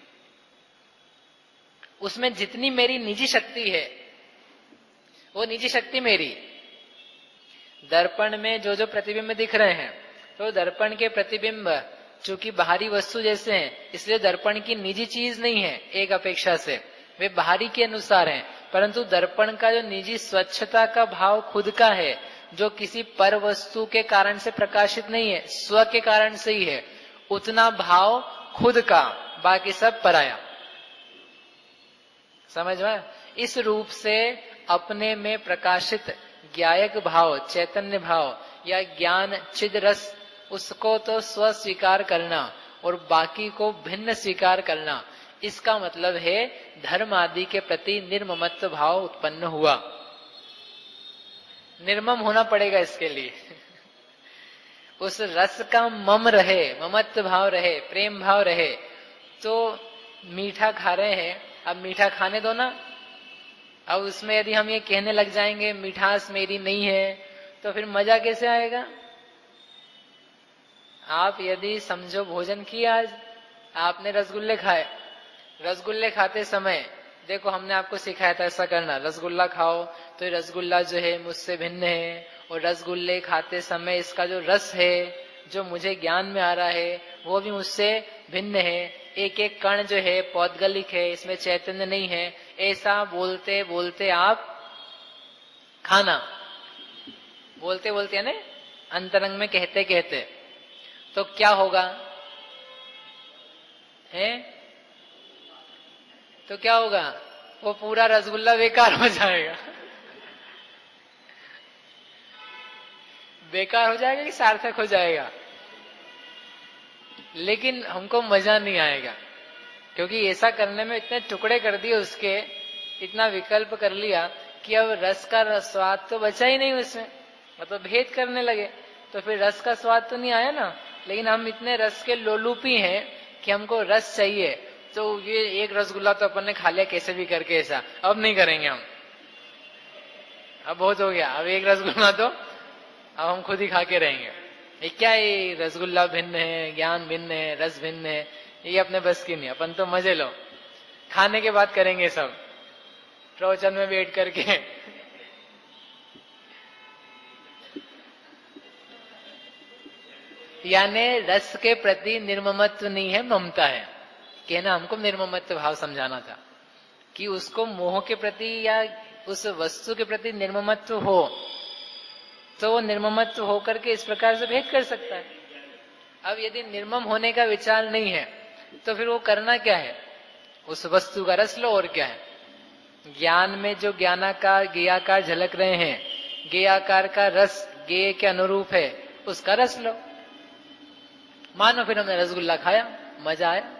उसमें जितनी मेरी निजी शक्ति है वो निजी शक्ति मेरी। दर्पण में जो जो प्रतिबिंब दिख रहे हैं, तो दर्पण के प्रतिबिंब चूंकि बाहरी वस्तु जैसे हैं, इसलिए दर्पण की निजी चीज नहीं है एक अपेक्षा से, वे बाहरी के अनुसार हैं। परंतु दर्पण का जो निजी स्वच्छता का भाव खुद का है, जो किसी पर वस्तु के कारण से प्रकाशित नहीं है, स्व के कारण से ही है, उतना भाव खुद का, बाकी सब पराया। समझ में? इस रूप से अपने में प्रकाशित ज्ञायक भाव, चैतन्य भाव या ज्ञान चिद रस, उसको तो स्व स्वीकार करना और बाकी को भिन्न स्वीकार करना, इसका मतलब है धर्म आदि के प्रति निर्ममत्व भाव उत्पन्न हुआ। निर्मम होना पड़ेगा इसके लिए। उस रस का मम रहे, ममत्व भाव रहे, प्रेम भाव रहे। तो मीठा खा रहे हैं, अब मीठा खाने दो ना। अब उसमें यदि हम ये कहने लग जाएंगे मिठास मेरी नहीं है, तो फिर मजा कैसे आएगा? आप यदि समझो भोजन किया, आज आपने रसगुल्ले खाए, रसगुल्ले खाते समय देखो हमने आपको सिखाया था ऐसा करना, रसगुल्ला खाओ तो ये रसगुल्ला जो है मुझसे भिन्न है, और रसगुल्ले खाते समय इसका जो रस है जो मुझे ज्ञान में आ रहा है वो भी मुझसे भिन्न है। एक एक कण जो है पौद्गलिक है, इसमें चैतन्य नहीं है। ऐसा बोलते बोलते आप खाना, बोलते बोलते यानी अंतरंग में कहते कहते, तो क्या होगा? है तो क्या होगा? वो पूरा रसगुल्ला बेकार हो जाएगा। बेकार हो जाएगा कि सार्थक हो जाएगा? लेकिन हमको मजा नहीं आएगा, क्योंकि ऐसा करने में इतने टुकड़े कर दिए उसके, इतना विकल्प कर लिया कि अब रस का स्वाद तो बचा ही नहीं उसमें, मतलब भेद करने लगे, तो फिर रस का स्वाद तो नहीं आया ना। लेकिन हम इतने रस के लोलुपी हैं कि हमको रस चाहिए, तो ये एक रसगुल्ला तो अपन ने खा लिया कैसे भी करके, ऐसा अब नहीं करेंगे हम, अब बहुत हो गया, अब एक रसगुल्ला तो अब हम खुद ही खा के रहेंगे। ये क्या, ये रसगुल्ला भिन्न है, ज्ञान भिन्न है, रस भिन्न है, ये अपने बस की नहीं। अपन तो मजे लो, खाने के बाद करेंगे सब, प्रवचन में बैठ करके यानी रस के प्रति निर्ममत्व नहीं है, ममता है। कहना हमको निर्ममत्व भाव समझाना था कि उसको मोह के प्रति या उस वस्तु के प्रति निर्ममत्व हो तो वो निर्ममत्व होकर के इस प्रकार से भेद कर सकता है। अब यदि निर्मम होने का विचार नहीं है तो फिर वो करना क्या है, उस वस्तु का रस लो, और क्या है। ज्ञान में जो ज्ञानाकार गेयाकार झलक रहे हैं, गेयाकार का रस गेय के अनुरूप है, उसका रस लो। मानो फिर हमने रसगुल्ला खाया, मजा आया,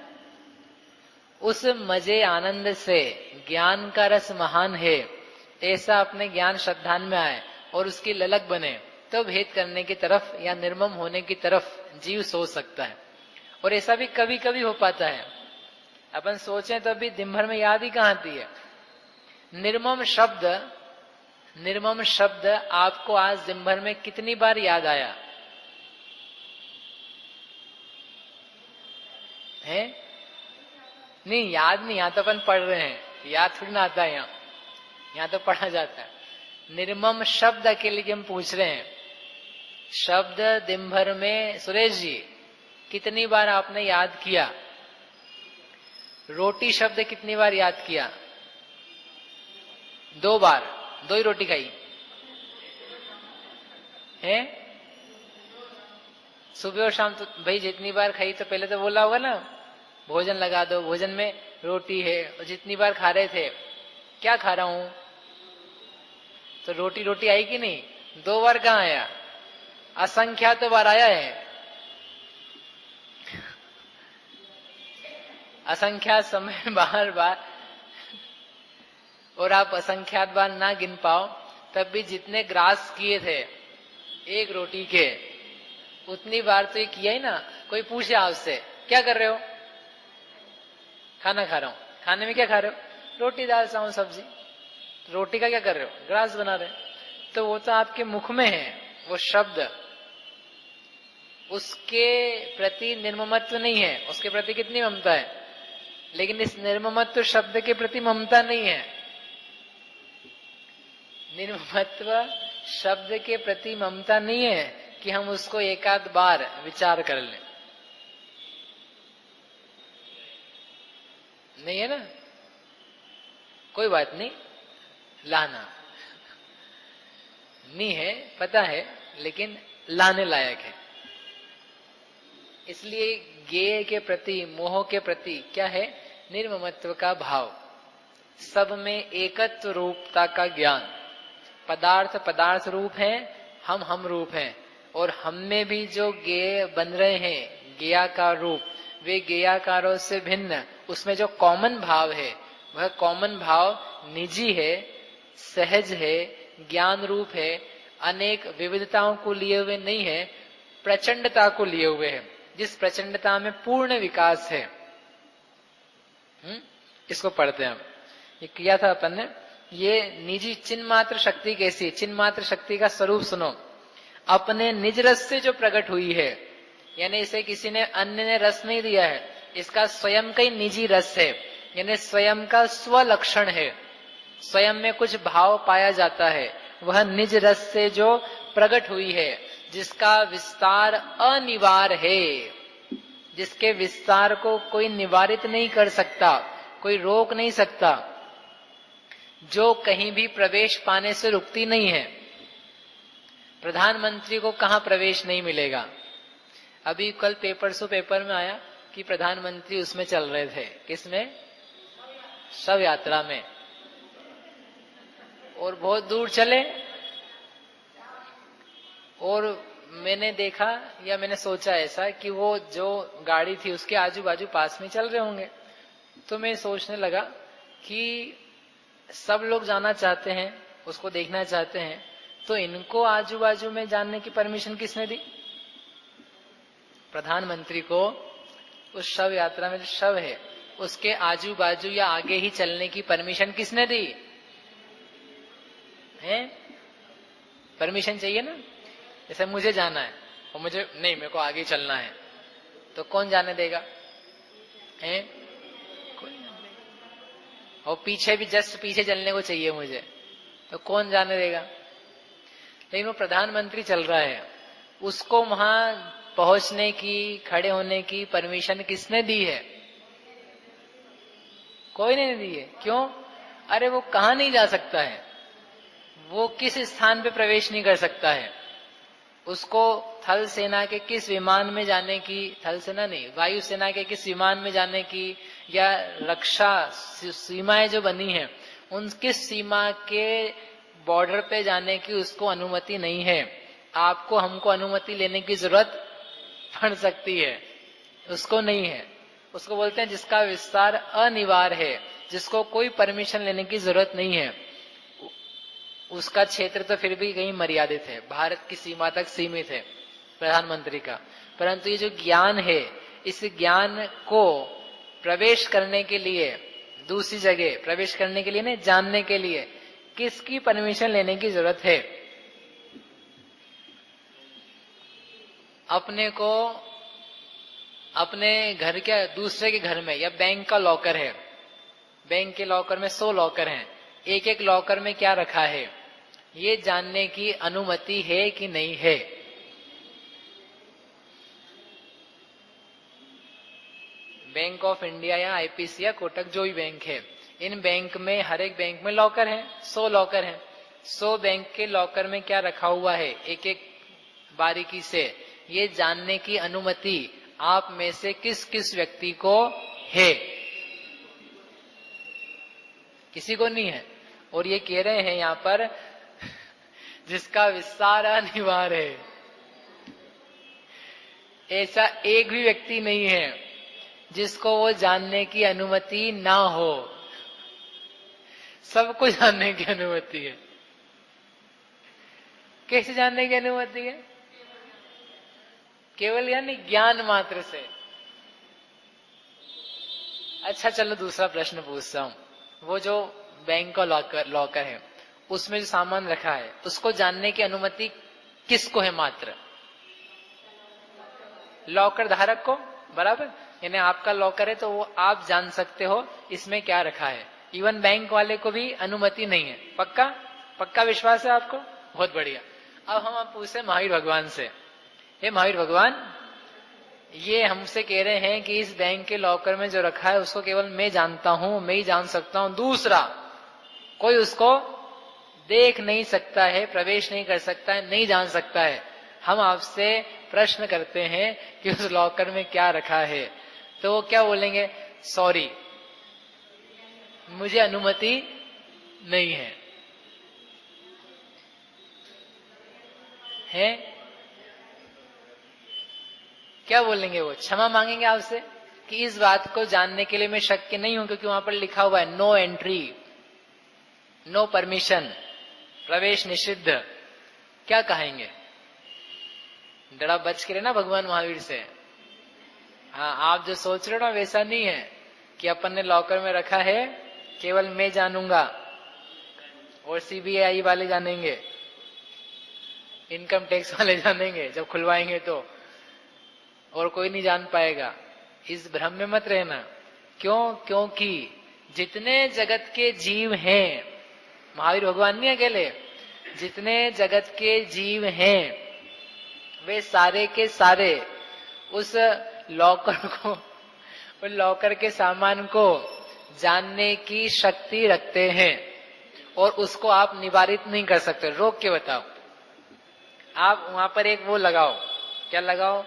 उस मजे आनंद से ज्ञान का रस महान है, ऐसा अपने ज्ञान श्रद्धान में आए और उसकी ललक बने, तो भेद करने की तरफ या निर्मम होने की तरफ जीव सोच सकता है। और ऐसा भी कभी कभी हो पाता है। अपन सोचें तो अभी दिन भर में याद ही कहां आती है। निर्मम शब्द आपको आज दिन भर में कितनी बार याद आया है? नहीं, याद नहीं, यहां तो अपन पढ़ रहे हैं, याद थोड़ी ना आता है, यहाँ तो पढ़ा जाता है। निर्मम शब्द के लिए हम पूछ रहे हैं, शब्द दिन भर में सुरेश जी कितनी बार आपने याद किया? रोटी शब्द कितनी बार याद किया? 2 बार, 2 ही रोटी खाई है? सुबह और शाम तो भाई जितनी बार खाई तो पहले तो बोला होगा ना, भोजन लगा दो, भोजन में रोटी है, और जितनी बार खा रहे थे, क्या खा रहा हूं, तो रोटी रोटी आई कि नहीं? 2 बार कहां आया, असंख्यात बार आया है। असंख्यात समय बार बार, और आप असंख्यात बार ना गिन पाओ तब भी जितने ग्रास किए थे एक रोटी के, उतनी बार तो ये किया ही ना। कोई पूछे आपसे क्या कर रहे हो? खाना खा रहा हूं। खाने में क्या खा रहे हो? रोटी दाल चावल सब्जी। रोटी का क्या कर रहे हो? ग्रास बना रहे। तो वो तो आपके मुख में है, वो शब्द, उसके प्रति निर्ममत्व नहीं है, उसके प्रति कितनी ममता है। लेकिन इस निर्ममत्व शब्द के प्रति ममता नहीं है। निर्ममत्व शब्द के प्रति ममता नहीं है कि हम उसको एकाध बार विचार कर लें, नहीं है ना। कोई बात नहीं, लाना नहीं है, पता है, लेकिन लाने लायक है। इसलिए गेय के प्रति, मोह के प्रति क्या है? निर्ममत्व का भाव, सब में एकत्व रूपता का ज्ञान। पदार्थ पदार्थ रूप है, हम रूप हैं, और हम में भी जो गेय बन रहे हैं, गेयाकार रूप, वे गेयाकारों से भिन्न, उसमें जो कॉमन भाव है वह कॉमन भाव निजी है, सहज है, ज्ञान रूप है, अनेक विविधताओं को लिए हुए नहीं है, प्रचंडता को लिए हुए है, जिस प्रचंडता में पूर्ण विकास है। इसको पढ़ते हैं हम। ये किया था अपन ने। ये निजी चिन्ह मात्र शक्ति कैसी? चिन्ह मात्र शक्ति का स्वरूप सुनो। अपने निज रस से जो प्रकट हुई है, यानी इसे किसी ने अन्य ने रस नहीं दिया है, इसका स्वयं का ही निजी रस है, यानी स्वयं का स्वलक्षण है, स्वयं में कुछ भाव पाया जाता है, वह निज रस से जो प्रकट हुई है, जिसका विस्तार अनिवार्य है, जिसके विस्तार को कोई निवारित नहीं कर सकता, कोई रोक नहीं सकता, जो कहीं भी प्रवेश पाने से रुकती नहीं है। प्रधानमंत्री को कहां प्रवेश नहीं मिलेगा? अभी कल पेपर में आया कि प्रधानमंत्री उसमें चल रहे थे, किसमें? शव यात्रा में, और बहुत दूर चले, और मैंने देखा या मैंने सोचा ऐसा कि वो जो गाड़ी थी उसके आजू बाजू पास में चल रहे होंगे। तो मैं सोचने लगा कि सब लोग जाना चाहते हैं, उसको देखना चाहते हैं, तो इनको आजू बाजू में जानने की परमिशन किसने दी? प्रधानमंत्री को उस शव यात्रा में जो शव है उसके आजू बाजू या आगे ही चलने की परमिशन किसने दी है? परमिशन चाहिए ना। जैसे मुझे जाना है और मुझे नहीं, मेरे को आगे चलना है, तो कौन जाने देगा? है कोई नहीं देगा। और पीछे भी जस्ट पीछे चलने को चाहिए मुझे, तो कौन जाने देगा? लेकिन वो प्रधानमंत्री चल रहा है, उसको वहां पहुंचने की, खड़े होने की परमिशन किसने दी है? कोई नहीं दी है। क्यों? अरे वो कहां नहीं जा सकता है, वो किस स्थान पे प्रवेश नहीं कर सकता है, उसको थल सेना के किस विमान में जाने की, थल सेना नहीं, वायु सेना के किस विमान में जाने की, या रक्षा सीमाएं जो बनी है उन किस सीमा के बॉर्डर पे जाने की उसको अनुमति नहीं है। आपको हमको अनुमति लेने की जरूरत पड़ सकती है, उसको नहीं है। उसको बोलते हैं जिसका विस्तार अनिवार्य है, जिसको कोई परमिशन लेने की जरूरत नहीं है। उसका क्षेत्र तो फिर भी कहीं मर्यादित है, भारत की सीमा तक सीमित है प्रधानमंत्री का। परंतु ये जो ज्ञान है, इस ज्ञान को प्रवेश करने के लिए, दूसरी जगह प्रवेश करने के लिए नहीं, जानने के लिए किसकी परमिशन लेने की जरूरत है? अपने को अपने घर के दूसरे के घर में, या बैंक का लॉकर है, बैंक के लॉकर में 100 लॉकर हैं, एक एक लॉकर में क्या रखा है, ये जानने की अनुमति है कि नहीं है? बैंक ऑफ इंडिया या आईपीसी या कोटक जो भी बैंक है, इन बैंक में, हर एक बैंक में लॉकर है, 100 लॉकर है। 100 बैंक के लॉकर में क्या रखा हुआ है, एक एक बारीकी से ये जानने की अनुमति आप में से किस किस व्यक्ति को है? किसी को नहीं है। और ये कह रहे हैं यहां पर जिसका विस्तार अनिवार्य है, ऐसा एक भी व्यक्ति नहीं है जिसको वो जानने की अनुमति ना हो। सबको जानने की अनुमति है। कैसे जानने की अनुमति है? केवल यानी ज्ञान मात्र से। अच्छा चलो दूसरा प्रश्न पूछता हूं। वो जो बैंक का लॉकर है, उसमें जो सामान रखा है, उसको जानने की अनुमति किसको है? मात्र लॉकर धारक को, बराबर। यानी आपका लॉकर है तो वो आप जान सकते हो इसमें क्या रखा है। इवन बैंक वाले को भी अनुमति नहीं है। पक्का? पक्का विश्वास है आपको? बहुत बढ़िया। अब हम आप पूछे महावीर भगवान से, हे महावीर भगवान, ये हमसे कह रहे हैं कि इस बैंक के लॉकर में जो रखा है उसको केवल मैं जानता हूं, मैं ही जान सकता हूं, दूसरा कोई उसको देख नहीं सकता है, प्रवेश नहीं कर सकता है, नहीं जान सकता है। हम आपसे प्रश्न करते हैं कि उस लॉकर में क्या रखा है, तो वो क्या बोलेंगे? सॉरी, मुझे अनुमति नहीं है। है? क्या बोलेंगे वो? क्षमा मांगेंगे आपसे कि इस बात को जानने के लिए मैं शक्य नहीं हूं, क्योंकि वहां पर लिखा हुआ है नो एंट्री, नो परमिशन, प्रवेश निषिद्ध। क्या कहेंगे? जरा बच के रहना भगवान महावीर से। हाँ, आप जो सोच रहे हो ना वैसा नहीं है कि अपन ने लॉकर में रखा है, केवल मैं जानूंगा और सीबीआई वाले जानेंगे, इनकम टैक्स वाले जानेंगे जब खुलवाएंगे तो, और कोई नहीं जान पाएगा। इस भ्रम में मत रहना। क्यों? क्योंकि जितने जगत के जीव हैं, महावीर भगवान नहीं अकेले, जितने जगत के जीव हैं वे सारे के सारे उस लॉकर को, उस लॉकर के सामान को जानने की शक्ति रखते हैं, और उसको आप निवारित नहीं कर सकते। रोक के बताओ। आप वहां पर एक वो लगाओ, क्या लगाओ?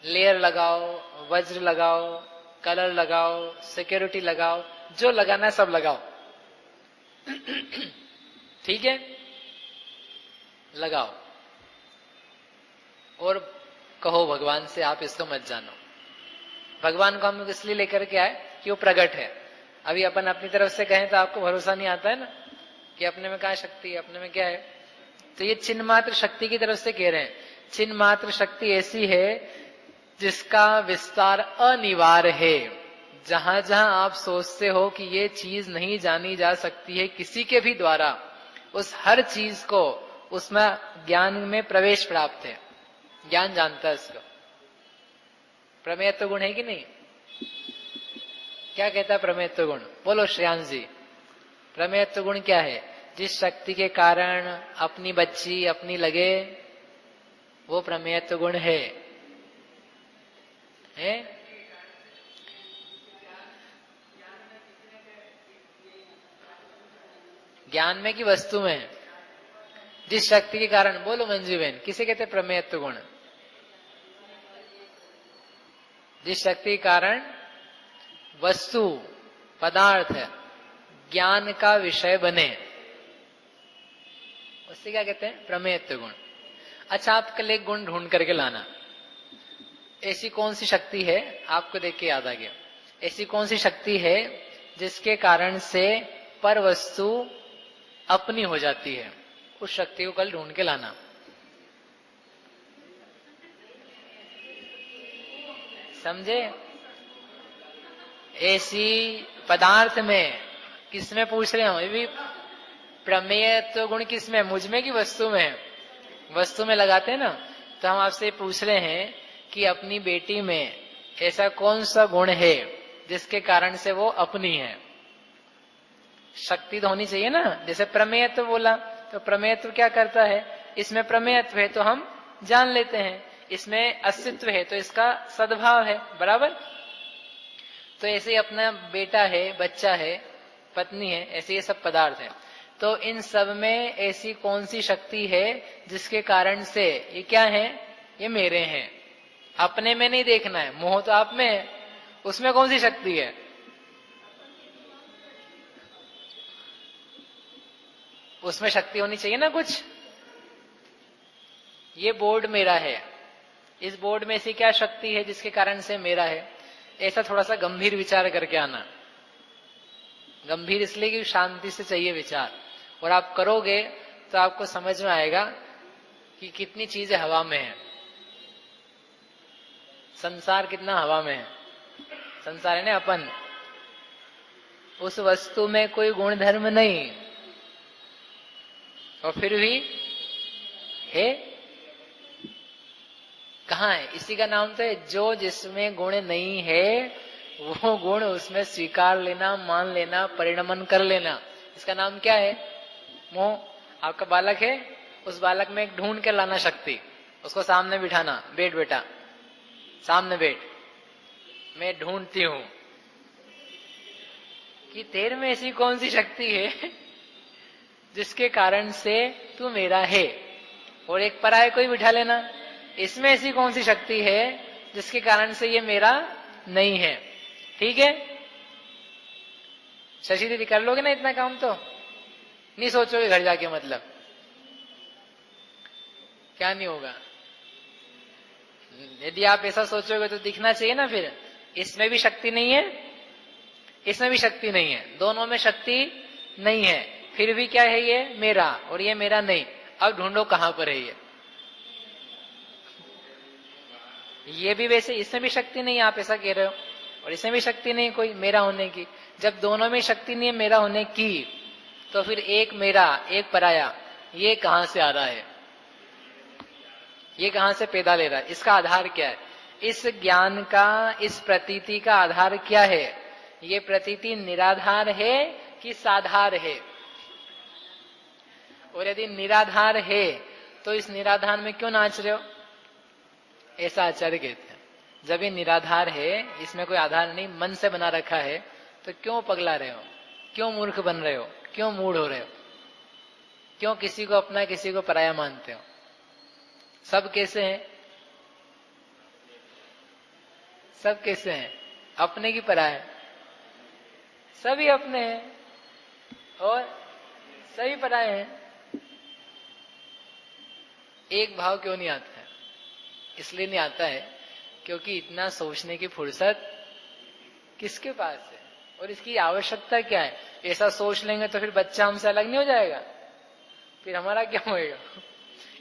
लेयर लगाओ, वज्र लगाओ, कलर लगाओ, सिक्योरिटी लगाओ, जो लगाना है सब लगाओ। ठीक है, लगाओ और कहो भगवान से आप इसको मत जानो। भगवान को हम इसलिए लेकर के आए कि वो प्रकट है। अभी अपन अपनी तरफ से कहें तो आपको भरोसा नहीं आता है ना कि अपने में क्या शक्ति है, अपने में क्या है। तो ये चिन्ह मात्र शक्ति की तरफ से कह रहे हैं। चिन्ह मात्र शक्ति ऐसी है जिसका विस्तार अनिवार्य है। जहां जहां आप सोचते हो कि ये चीज नहीं जानी जा सकती है किसी के भी द्वारा, उस हर चीज को, उसमें ज्ञान में प्रवेश प्राप्त है। ज्ञान जानता है इसको। प्रमेयत्व गुण है कि नहीं? क्या कहता है प्रमेयत्व गुण? बोलो श्रेयांश जी, प्रमेयत्व गुण क्या है? जिस शक्ति के कारण अपनी बच्ची अपनी लगे, वो प्रमेयत्व गुण है। है? ज्ञान में कि वस्तु में? जिस शक्ति के कारण, बोलो मंजू बहन, किसे कहते प्रमेयत्व गुण? जिस शक्ति के कारण वस्तु, पदार्थ ज्ञान का विषय बने, उससे क्या कहते हैं? प्रमेयत्व गुण। अच्छा, आप कल एक गुण ढूंढ करके लाना। ऐसी कौन सी शक्ति है, आपको देख के याद आ गया, ऐसी कौन सी शक्ति है जिसके कारण से पर वस्तु अपनी हो जाती है? उस शक्ति को कल ढूंढ के लाना। समझे? ऐसी पदार्थ में, किसमें पूछ रहे हो? ये भी प्रमेयत्व गुण किसमें? मुझ में कि वस्तु में? वस्तु में लगाते हैं ना। तो हम आपसे पूछ रहे हैं कि अपनी बेटी में ऐसा कौन सा गुण है जिसके कारण से वो अपनी है? शक्ति तो होनी चाहिए ना। जैसे प्रमेयत्व बोला, तो प्रमेयत्व क्या करता है? इसमें प्रमेयत्व है तो हम जान लेते हैं, इसमें अस्तित्व है तो इसका सद्भाव है, बराबर। तो ऐसे ही अपना बेटा है, बच्चा है, पत्नी है, ऐसे ये सब पदार्थ है। तो इन सब में ऐसी कौन सी शक्ति है जिसके कारण से ये क्या है? ये मेरे हैं। अपने में नहीं देखना है, मोह तो आप में है, उसमें कौन सी शक्ति है? उसमें शक्ति होनी चाहिए ना कुछ। ये बोर्ड मेरा है, इस बोर्ड में ऐसी क्या शक्ति है जिसके कारण से मेरा है? ऐसा थोड़ा सा गंभीर विचार करके आना। गंभीर इसलिए कि शांति से चाहिए विचार, और आप करोगे तो आपको समझ में आएगा कि कितनी चीजें हवा में है। संसार कितना हवा में है। संसार है ना अपन, उस वस्तु में कोई गुण धर्म नहीं, और फिर भी है। कहाँ है? इसी का नाम तो है, जो जिसमें गुण नहीं है वो गुण उसमें स्वीकार लेना, मान लेना, परिणमन कर लेना, इसका नाम क्या है? मोह। आपका बालक है, उस बालक में एक ढूंढ कर लाना शक्ति, उसको सामने बिठाना, बैठ बेटा, सामने बैठ, मैं ढूंढती हूं कि तेरे में ऐसी कौन सी शक्ति है जिसके कारण से तू मेरा है। और एक पराये कोई बिठा लेना, इसमें ऐसी कौन सी शक्ति है जिसके कारण से ये मेरा नहीं है। ठीक है? शशि दीदी कर लोगे ना इतना काम? तो नहीं सोचोगे घर जाके? मतलब क्या नहीं होगा? यदि आप ऐसा सोचोगे तो दिखना चाहिए ना। फिर इसमें भी शक्ति नहीं है, इसमें भी शक्ति नहीं है, दोनों में शक्ति नहीं है, फिर भी क्या है? ये मेरा और ये मेरा नहीं। अब ढूंढो कहां पर है ये। ये भी वैसे, इसमें भी शक्ति नहीं है, आप ऐसा कह रहे हो, और इसमें भी शक्ति नहीं कोई मेरा होने की। जब दोनों में शक्ति नहीं है मेरा होने की, तो फिर एक मेरा एक पराया, ये कहां से आ रहा है? ये कहां से पैदा ले रहा है? इसका आधार क्या है? इस ज्ञान का, इस प्रतीति का आधार क्या है? ये प्रतीति निराधार है कि साधार है? और यदि निराधार है तो इस निराधार में क्यों नाच रहे हो? ऐसा आचार्य कहते हैं। जब ये निराधार है, इसमें कोई आधार नहीं, मन से बना रखा है, तो क्यों पगला रहे हो? क्यों मूर्ख बन रहे हो? क्यों मूढ़ हो रहे हो? क्यों किसी को अपना किसी को पराया मानते हो? सब कैसे हैं? सब कैसे हैं? अपने की पराया, सभी अपने हैं और सभी पराये हैं। एक भाव क्यों नहीं आता है? इसलिए नहीं आता है क्योंकि इतना सोचने की फुर्सत किसके पास है, और इसकी आवश्यकता क्या है? ऐसा सोच लेंगे तो फिर बच्चा हमसे अलग नहीं हो जाएगा? फिर हमारा क्या होएगा?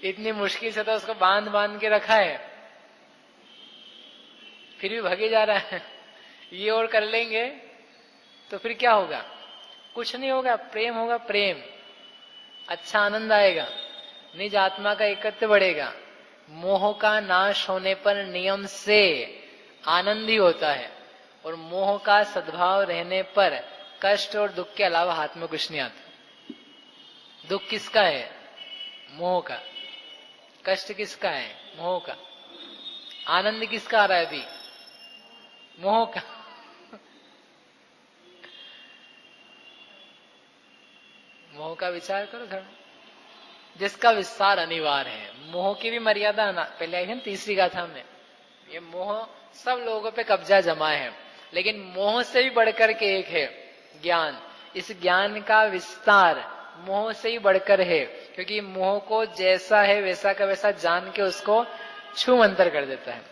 इतनी मुश्किल से तो उसको बांध बांध के रखा है, फिर भी भगे जा रहा है। ये और कर लेंगे तो फिर क्या होगा? कुछ नहीं होगा। प्रेम होगा, प्रेम, अच्छा आनंद आएगा, निज आत्मा का एकत्व बढ़ेगा। मोह का नाश होने पर नियम से आनंद ही होता है, और मोह का सद्भाव रहने पर कष्ट और दुख के अलावा हाथ में कुछ नहीं आता। दुख किसका है? मोह का। कष्ट किसका है? मोह का। आनंद किसका आ रहा है अभी? मोह का मोह का विचार करो थोड़ा, जिसका विस्तार अनिवार्य है। मोह की भी मर्यादा ना, पहले आई है तीसरी गाथा में, ये मोह सब लोगों पे कब्जा जमा है, लेकिन मोह से भी बढ़कर के एक है ज्ञान। इस ज्ञान का विस्तार मोह से ही बढ़कर है, क्योंकि मोह को जैसा है वैसा का वैसा जान के उसको छूमंतर कर देता है।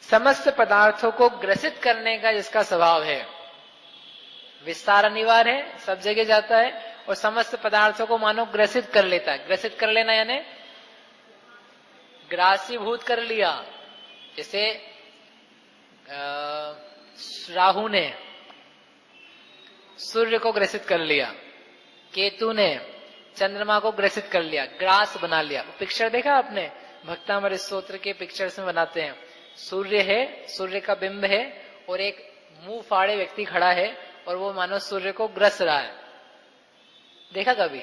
समस्त पदार्थों को ग्रसित करने का जिसका स्वभाव है, विस्तार अनिवार्य है, सब जगह जाता है, और समस्त पदार्थों को मानो ग्रसित कर लेता है। ग्रसित कर लेना यानी ग्रासीभूत कर लिया। जैसे राहु ने सूर्य को ग्रसित कर लिया, केतु ने चंद्रमा को ग्रसित कर लिया, ग्रास बना लिया। पिक्चर देखा आपने, भक्तामृत स्तोत्र के पिक्चर्स में बनाते हैं, सूर्य है, सूर्य का बिंब है, और एक मुंह फाड़े व्यक्ति खड़ा है, और वो मानो सूर्य को ग्रस रहा है। देखा कभी?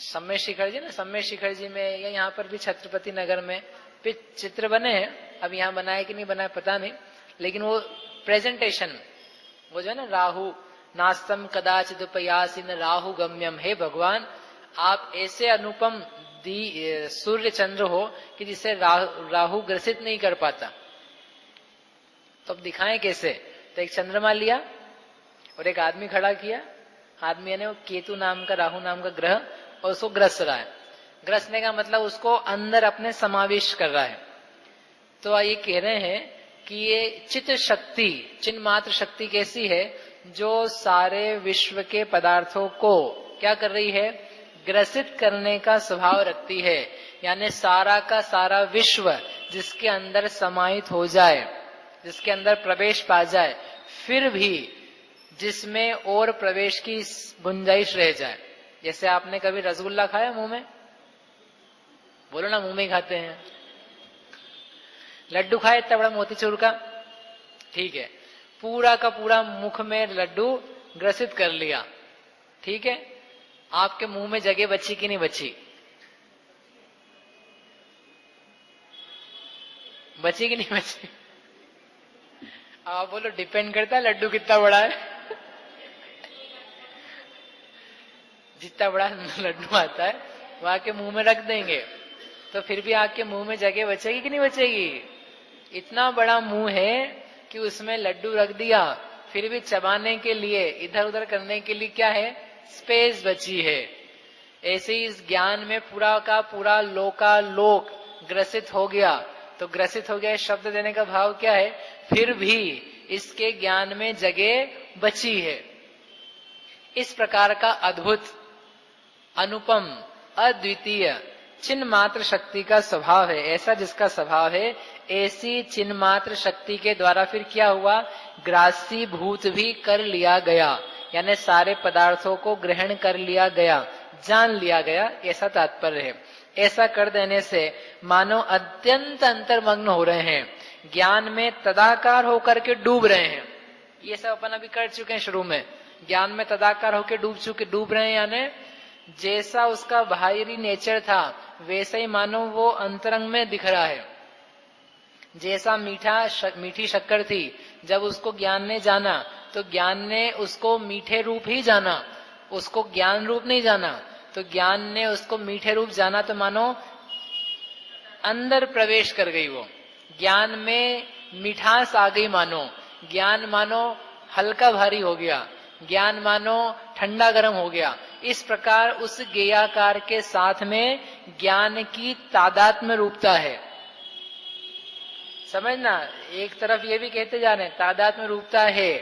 सम्मेद शिखर जी ना, सम्मेद शिखर जी में या यहाँ पर भी छत्रपति नगर में चित्र बने हैं। अब यहाँ बनाए कि नहीं बनाए पता नहीं, लेकिन वो प्रेजेंटेशन, वो जो है ना, राहु नास्तम कदाचित उपयासिन राहु गम्यम, हे भगवान आप ऐसे अनुपम सूर्य चंद्र हो कि जिसे राहु ग्रसित नहीं कर पाता। तो अब दिखाएं कैसे? तो एक चंद्रमा लिया और एक आदमी खड़ा किया, आदमी यानी वो केतु नाम का, राहु नाम का ग्रह, और उसको ग्रस रहा है। ग्रसने का मतलब उसको अंदर अपने समावेश कर रहा है। तो ये कह रहे हैं कि ये चित्त शक्ति, चिन्ह मात्र शक्ति कैसी है, जो सारे विश्व के पदार्थों को क्या कर रही है? ग्रसित करने का स्वभाव रखती है। यानी सारा का सारा विश्व जिसके अंदर समाहित हो जाए, जिसके अंदर प्रवेश पा जाए, फिर भी जिसमें और प्रवेश की गुंजाइश रह जाए। जैसे आपने कभी रसगुल्ला खाया मुंह में? बोलो ना, मुंह में ही खाते हैं। लड्डू खाए इतना बड़ा मोतीचूर का, ठीक है, पूरा का पूरा मुख में लड्डू ग्रसित कर लिया, ठीक है, आपके मुंह में जगह बची कि नहीं बची? बची कि नहीं बची? आप बोलो डिपेंड करता है लड्डू कितना बड़ा है। जितना बड़ा लड्डू आता है वो आके मुंह में रख देंगे, तो फिर भी आपके मुंह में जगह बचेगी कि नहीं बचेगी? इतना बड़ा मुंह है कि उसमें लड्डू रख दिया, फिर भी चबाने के लिए, इधर उधर करने के लिए क्या है? स्पेस बची है। ऐसे ही इस ज्ञान में पूरा का पूरा लोकालोक ग्रसित हो गया। तो ग्रसित हो गया शब्द देने का भाव क्या है? फिर भी इसके ज्ञान में जगह बची है। इस प्रकार का अद्भुत, अनुपम, अद्वितीय चिन्ह मात्र शक्ति का स्वभाव है। ऐसा जिसका स्वभाव है, ऐसी चिन्ह मात्र शक्ति के द्वारा फिर क्या हुआ? ग्रासीभूत भी कर लिया गया, यानी सारे पदार्थों को ग्रहण कर लिया गया, जान लिया गया, ऐसा तात्पर्य है। ऐसा कर देने से मानो अत्यंत अंतर्मग्न हो रहे हैं, ज्ञान में तदाकार होकर के डूब रहे हैं। ये सब अपन अभी कर चुके हैं शुरू में, ज्ञान में तदाकार होकर डूब रहे हैं, यानी जैसा उसका बाहरी नेचर था वैसे ही मानो वो अंतरंग में दिख रहा है। जैसा मीठी शक्कर थी, जब उसको ज्ञान ने जाना तो ज्ञान ने उसको मीठे रूप ही जाना, उसको ज्ञान रूप नहीं जाना। तो ज्ञान ने उसको मीठे रूप जाना तो मानो अंदर प्रवेश कर गई, वो ज्ञान में मिठास आ गई, मानो ज्ञान मानो हल्का भारी हो गया, ज्ञान मानो ठंडा गर्म हो गया। इस प्रकार उस ज्ञेयाकार के साथ में ज्ञान की तादात्म्य रूपता है। समझना, एक तरफ ये भी कहते जा रहे हैं तादात्म्य रूपता है,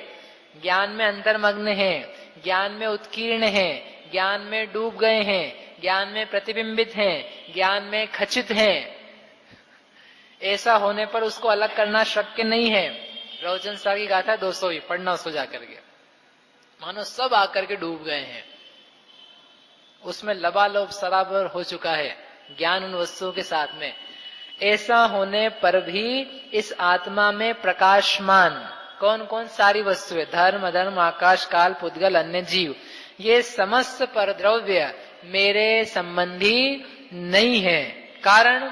ज्ञान में अंतर्मग्न है, ज्ञान में उत्कीर्ण है, ज्ञान में डूब गए हैं, ज्ञान में प्रतिबिंबित हैं, ज्ञान में खचित हैं। ऐसा होने पर उसको अलग करना शक्य नहीं है। रौचन साहब की गाथा 200 ही पढ़ना उसको जाकर के, मानो सब आकर के डूब गए हैं, उसमें लबालब सराबर हो चुका है ज्ञान उन वस्तुओं के साथ में। ऐसा होने पर भी इस आत्मा में प्रकाशमान कौन कौन सारी वस्तुएं, धर्म अधर्म आकाश काल पुद्गल अन्य जीव, ये समस्त परद्रव्य मेरे संबंधी नहीं है। कारण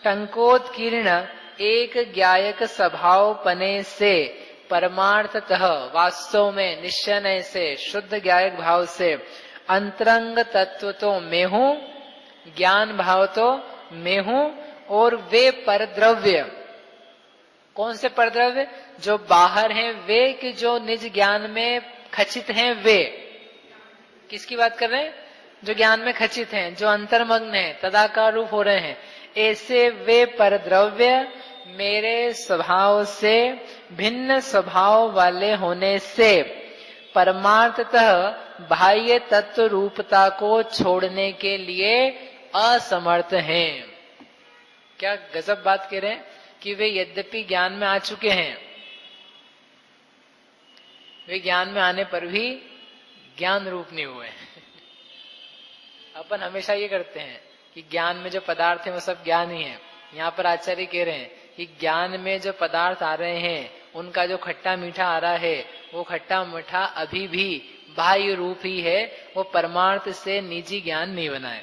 टंकोत्कीर्ण एक ज्ञायक स्वभाव पने से परमार्थतः वास्तव में निश्चय से शुद्ध ज्ञायक भाव से अंतरंग तत्व तो मैं हूं, ज्ञान भाव तो मैं हूं, और वे परद्रव्य, कौन से परद्रव्य? जो बाहर हैं वे, कि जो निज ज्ञान में खचित हैं वे। किसकी बात कर रहे हैं? जो ज्ञान में खचित हैं, जो अंतर्मग्न हैं, तदाकार रूप हो रहे हैं, ऐसे वे परद्रव्य मेरे स्वभाव से भिन्न स्वभाव वाले होने से परमार्थतः बाह्य तत्व रूपता को छोड़ने के लिए असमर्थ हैं। क्या गजब बात कह रहे हैं कि वे यद्यपि ज्ञान में आ चुके हैं, वे ज्ञान में आने पर भी ज्ञान रूप नहीं हुए। अपन हमेशा ये करते हैं कि ज्ञान में जो पदार्थ है वो सब ज्ञान ही है। यहाँ पर आचार्य कह रहे हैं कि ज्ञान में जो पदार्थ आ रहे हैं उनका जो खट्टा मीठा आ रहा है वो खट्टा मीठा अभी भी बाह्य रूप ही है, वो परमार्थ से निजी ज्ञान नहीं बना है।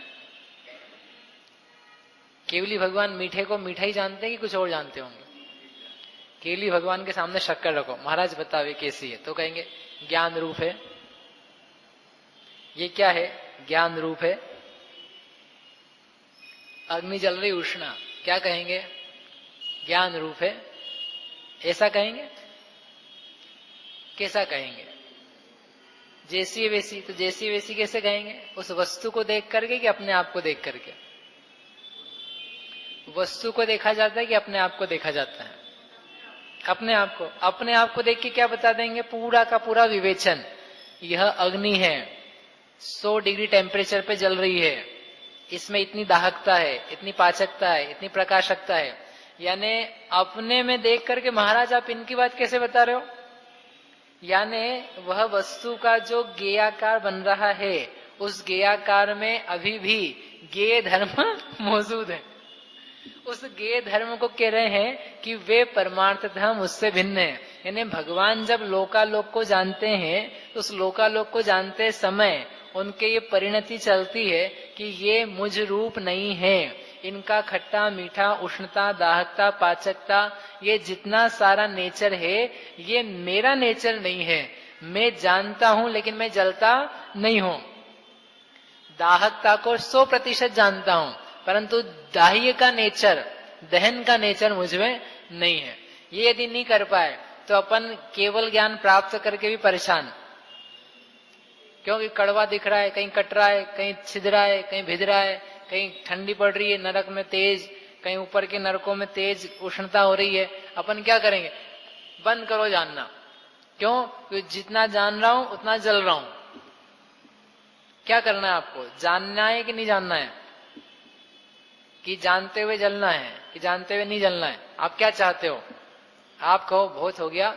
केवली भगवान मीठे को मीठा ही जानते हैं कि कुछ और जानते होंगे? केवली भगवान के सामने शक्कर रखो, महाराज बतावे कैसी है, तो कहेंगे ज्ञान रूप है। ये क्या है? ज्ञान रूप है। अग्नि जल रही उष्णा, क्या कहेंगे? ज्ञान रूप है। ऐसा कहेंगे? कैसा कहेंगे? जैसी वैसी, तो जैसी वैसी कैसे कहेंगे? उस वस्तु को देख करके कि अपने आप को देख करके? वस्तु को देखा जाता है कि अपने आप को देखा जाता है? अपने आप को। अपने आप को देख के क्या बता देंगे? पूरा का पूरा विवेचन। यह अग्नि है, 100 डिग्री टेम्परेचर पे जल रही है, इसमें इतनी दाहकता है, इतनी पाचकता है, इतनी प्रकाशकता है। यानी अपने में देख करके महाराज आप इनकी बात कैसे बता रहे हो? यानी वह वस्तु का जो गेयाकार बन रहा है, उस गेयाकार में अभी भी गेय धर्म मौजूद है। उस गेय धर्म को कह रहे हैं कि वे परमार्थ धर्म उससे भिन्न है। यानी भगवान जब लोकालोक को जानते हैं तो उस लोकालोक को जानते समय उनके ये परिणति चलती है कि ये मुझ रूप नहीं है। इनका खट्टा मीठा, उष्णता, दाहकता, पाचकता, ये जितना सारा नेचर है ये मेरा नेचर नहीं है। मैं जानता हूं लेकिन मैं जलता नहीं हूं। दाहकता को 100% जानता हूं, परंतु दाह्य का नेचर, दहन का नेचर मुझ में नहीं है। ये यदि नहीं कर पाए तो अपन केवल ज्ञान प्राप्त करके भी परेशान, क्योंकि कड़वा दिख रहा है, कहीं कट रहा है, कहीं छिद रहा है, कहीं भिज रहा है, कहीं ठंडी पड़ रही है नरक में तेज, कहीं ऊपर के नरकों में तेज उष्णता हो रही है। अपन क्या करेंगे? बंद करो जानना। क्यों? क्योंकि जितना जान रहा हूं उतना जल रहा हूं। क्या करना है आपको? जानना है कि नहीं जानना है? कि जानते हुए जलना है कि जानते हुए नहीं जलना है? आप क्या चाहते हो? आप कहो बहुत हो गया,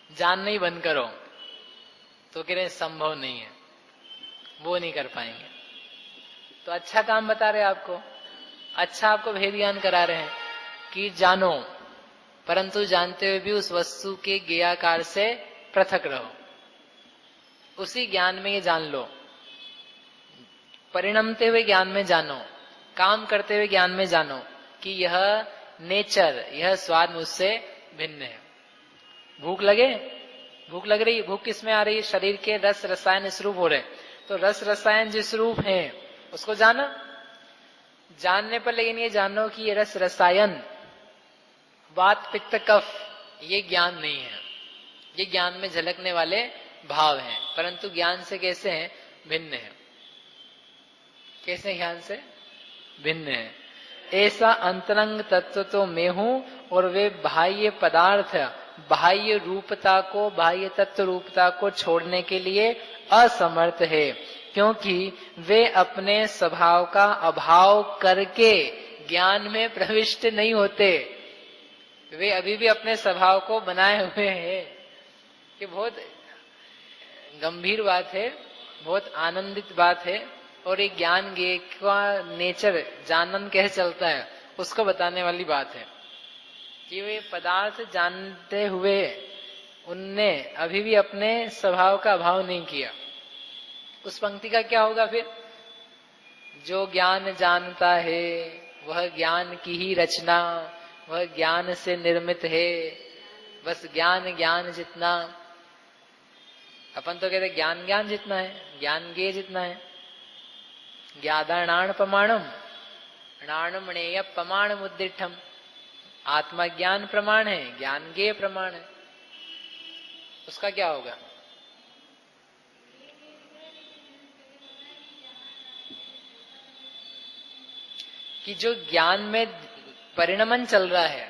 जानना ही बंद करो, तो कह रहे संभव नहीं है, वो नहीं कर पाएंगे। तो अच्छा काम बता रहे आपको, अच्छा आपको भेद ज्ञान करा रहे हैं कि जानो, परंतु जानते हुए भी उस वस्तु के ज्ञाकार से पृथक रहो। उसी ज्ञान में ये जान लो, परिणमते हुए ज्ञान में जानो, काम करते हुए ज्ञान में जानो कि यह नेचर, यह स्वाद मुझसे भिन्न है। भूख लगे, भूख लग रही, भूख किसमें आ रही है? शरीर के रस रसायन इस रूप हो रहे, तो रस रसायन जिस रूप है उसको जाना। जानने पर लेकिन ये जानो कि ये रस रसायन वात पित्त कफ ये ज्ञान नहीं है, ये ज्ञान में झलकने वाले भाव हैं, परंतु ज्ञान से कैसे हैं? भिन्न है। कैसे ज्ञान से भिन्न है? ऐसा अंतरंग तत्व तो मैं हूं, और वे बाह्य पदार्थ, बाह्य रूपता को, बाह्य तत्व रूपता को छोड़ने के लिए असमर्थ है, क्योंकि वे अपने स्वभाव का अभाव करके ज्ञान में प्रविष्ट नहीं होते। वे अभी भी अपने स्वभाव को बनाए हुए हैं। ये बहुत गंभीर बात है, बहुत आनंदित बात है, और एक ज्ञान का नेचर जानन कैसे चलता है उसको बताने वाली बात है कि वे पदार्थ जानते हुए उनने अभी भी अपने स्वभाव का अभाव नहीं किया। उस पंक्ति का क्या होगा फिर? जो ज्ञान जानता है वह ज्ञान की ही रचना, वह ज्ञान से निर्मित है। बस ज्ञान ज्ञान जितना, अपन तो कहते ज्ञान ज्ञान जितना है, ज्ञान ज्ञेय जितना है। ज्ञादाणान प्रमाणम नाणमणेय प्रमाण मुद्दिठम। आत्मा ज्ञान प्रमाण है, ज्ञान ज्ञेय प्रमाण है। उसका क्या होगा? कि जो ज्ञान में परिणमन चल रहा है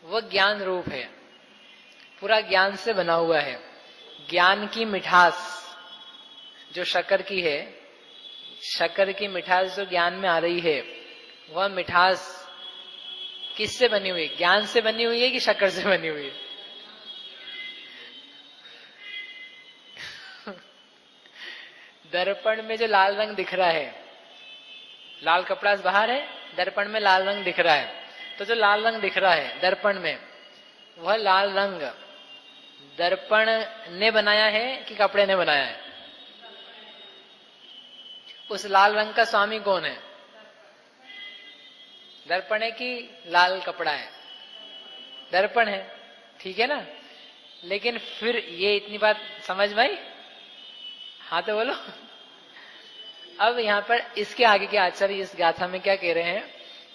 वह ज्ञान रूप है, पूरा ज्ञान से बना हुआ है। ज्ञान की मिठास जो शक्कर की है, शक्कर की मिठास जो ज्ञान में आ रही है, वह मिठास किससे बनी हुई? ज्ञान से बनी हुई है कि शक्कर से बनी हुई है? दर्पण में जो लाल रंग दिख रहा है, लाल कपड़ा बाहर है, दर्पण में लाल रंग दिख रहा है, तो जो लाल रंग दिख रहा है दर्पण में, वह लाल रंग दर्पण ने बनाया है कि कपड़े ने बनाया है? उस लाल रंग का स्वामी कौन है? दर्पण है कि लाल कपड़ा है? दर्पण है, ठीक है ना। लेकिन फिर ये इतनी बात समझ में आई? हाँ तो बोलो। अब यहाँ पर इसके आगे के आचार्य इस गाथा में क्या कह रहे हैं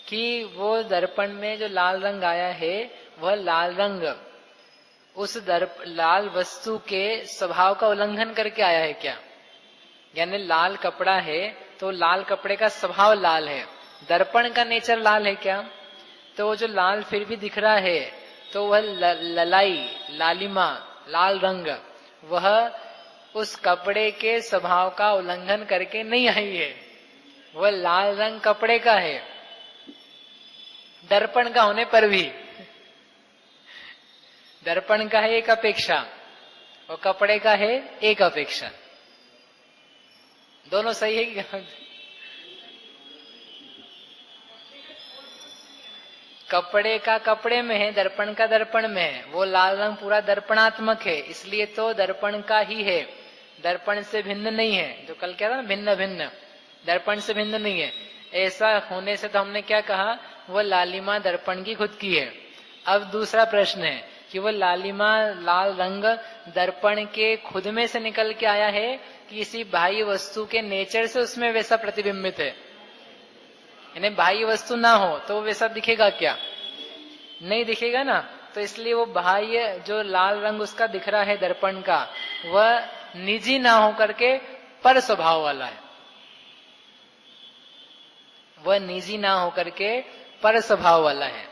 कि वो दर्पण में जो लाल रंग आया है, वह लाल रंग उस लाल वस्तु के स्वभाव का उल्लंघन करके आया है क्या? यानी लाल कपड़ा है तो लाल कपड़े का स्वभाव लाल है, दर्पण का नेचर लाल है क्या? तो वो जो लाल फिर भी दिख रहा है तो वह ललाई, लालिमा, लाल रंग, वह उस कपड़े के स्वभाव का उल्लंघन करके नहीं आई है। वह लाल रंग कपड़े का है, दर्पण का होने पर भी। दर्पण का है एक अपेक्षा और कपड़े का है एक अपेक्षा। दोनों सही है कि? कपड़े का कपड़े में है, दर्पण का दर्पण में है। वो लाल रंग पूरा दर्पणात्मक है, इसलिए तो दर्पण का ही है, दर्पण से भिन्न नहीं है। जो कल कह रहा ना, भिन्न भिन्न, दर्पण से भिन्न नहीं है। ऐसा होने से तो हमने क्या कहा, वह लालिमा दर्पण की खुद की है। अब दूसरा प्रश्न है कि वह लालिमा लाल रंग दर्पण के खुद में से निकल के आया है कि किसी बाह्य वस्तु के नेचर से उसमें वैसा प्रतिबिंबित है? यानी बाह्य वस्तु ना हो तो वो वैसा दिखेगा क्या? नहीं दिखेगा ना। तो इसलिए वो बाह्य जो लाल रंग उसका दिख रहा है दर्पण का, वह निजी ना हो करके पर स्वभाव वाला है। वह निजी ना हो करके पर स्वभाव वाला है।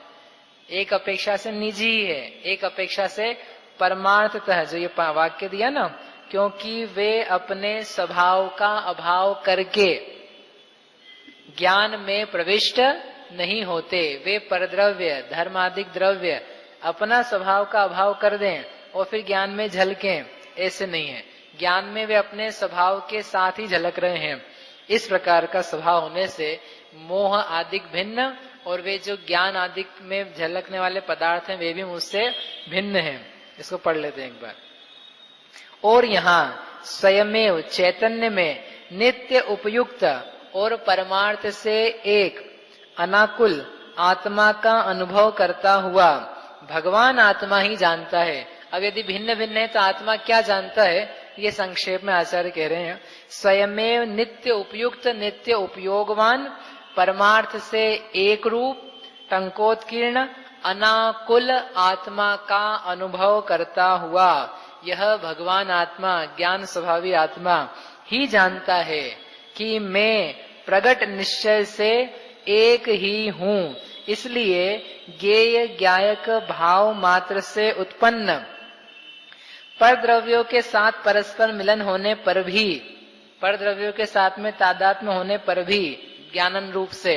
एक अपेक्षा से निजी ही है, एक अपेक्षा से परमार्थतः। जो ये वाक्य दिया ना, क्योंकि वे अपने स्वभाव का अभाव करके ज्ञान में प्रविष्ट नहीं होते। वे परद्रव्य, धर्मादिक द्रव्य अपना स्वभाव का अभाव कर दें और फिर ज्ञान में झलकें, ऐसे नहीं है। ज्ञान में वे अपने स्वभाव के साथ ही झलक रहे हैं। इस प्रकार का स्वभाव होने से मोह आदिक भिन्न, और वे जो ज्ञान आदिक में झलकने वाले पदार्थ हैं वे भी मुझसे भिन्न हैं। इसको पढ़ लेते हैं एक बार। और यहाँ स्वयमेव चैतन्य में नित्य उपयुक्त और परमार्थ से एक अनाकुल आत्मा का अनुभव करता हुआ भगवान आत्मा ही जानता है। अब यदि भिन्न भिन्न है तो आत्मा क्या जानता है, ये संक्षेप में आचार्य कह रहे हैं। स्वयमेव नित्य उपयुक्त, नित्य उपयोगवान, परमार्थ से एक रूप, टंकोत्कीर्ण, अनाकुल आत्मा का अनुभव करता हुआ यह भगवान आत्मा, ज्ञान स्वभावी आत्मा ही जानता है कि मैं प्रगट निश्चय से एक ही हूँ। इसलिए ज्ञेय ज्ञायक भाव मात्र से उत्पन्न पर द्रव्यों के साथ परस्पर मिलन होने पर भी, पर द्रव्यों के साथ में तादात्म्य होने पर भी ज्ञानन रूप से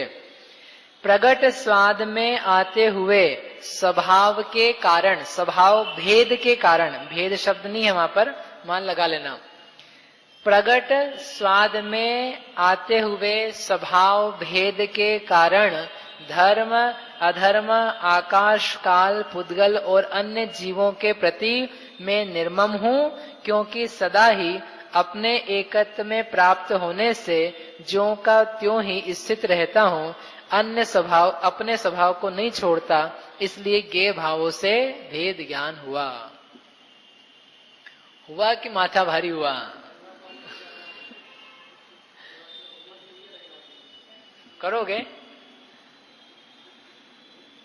प्रगट स्वाद में आते हुए स्वभाव के कारण, स्वभाव भेद के कारण, भेद शब्द नहीं है वहां पर, मान लगा लेना, प्रगट स्वाद में आते हुए स्वभाव भेद के कारण धर्म अधर्म, आकाश काल, पुद्गल और अन्य जीवों के प्रति मैं निर्मम हूँ, क्योंकि सदा ही अपने एकत्व में प्राप्त होने से ज्यों का त्यों ही स्थित रहता हूँ। अन्य स्वभाव अपने स्वभाव को नहीं छोड़ता, इसलिए ज्ञेय भावों से भेद ज्ञान हुआ। हुआ कि माथा भारी हुआ? करोगे?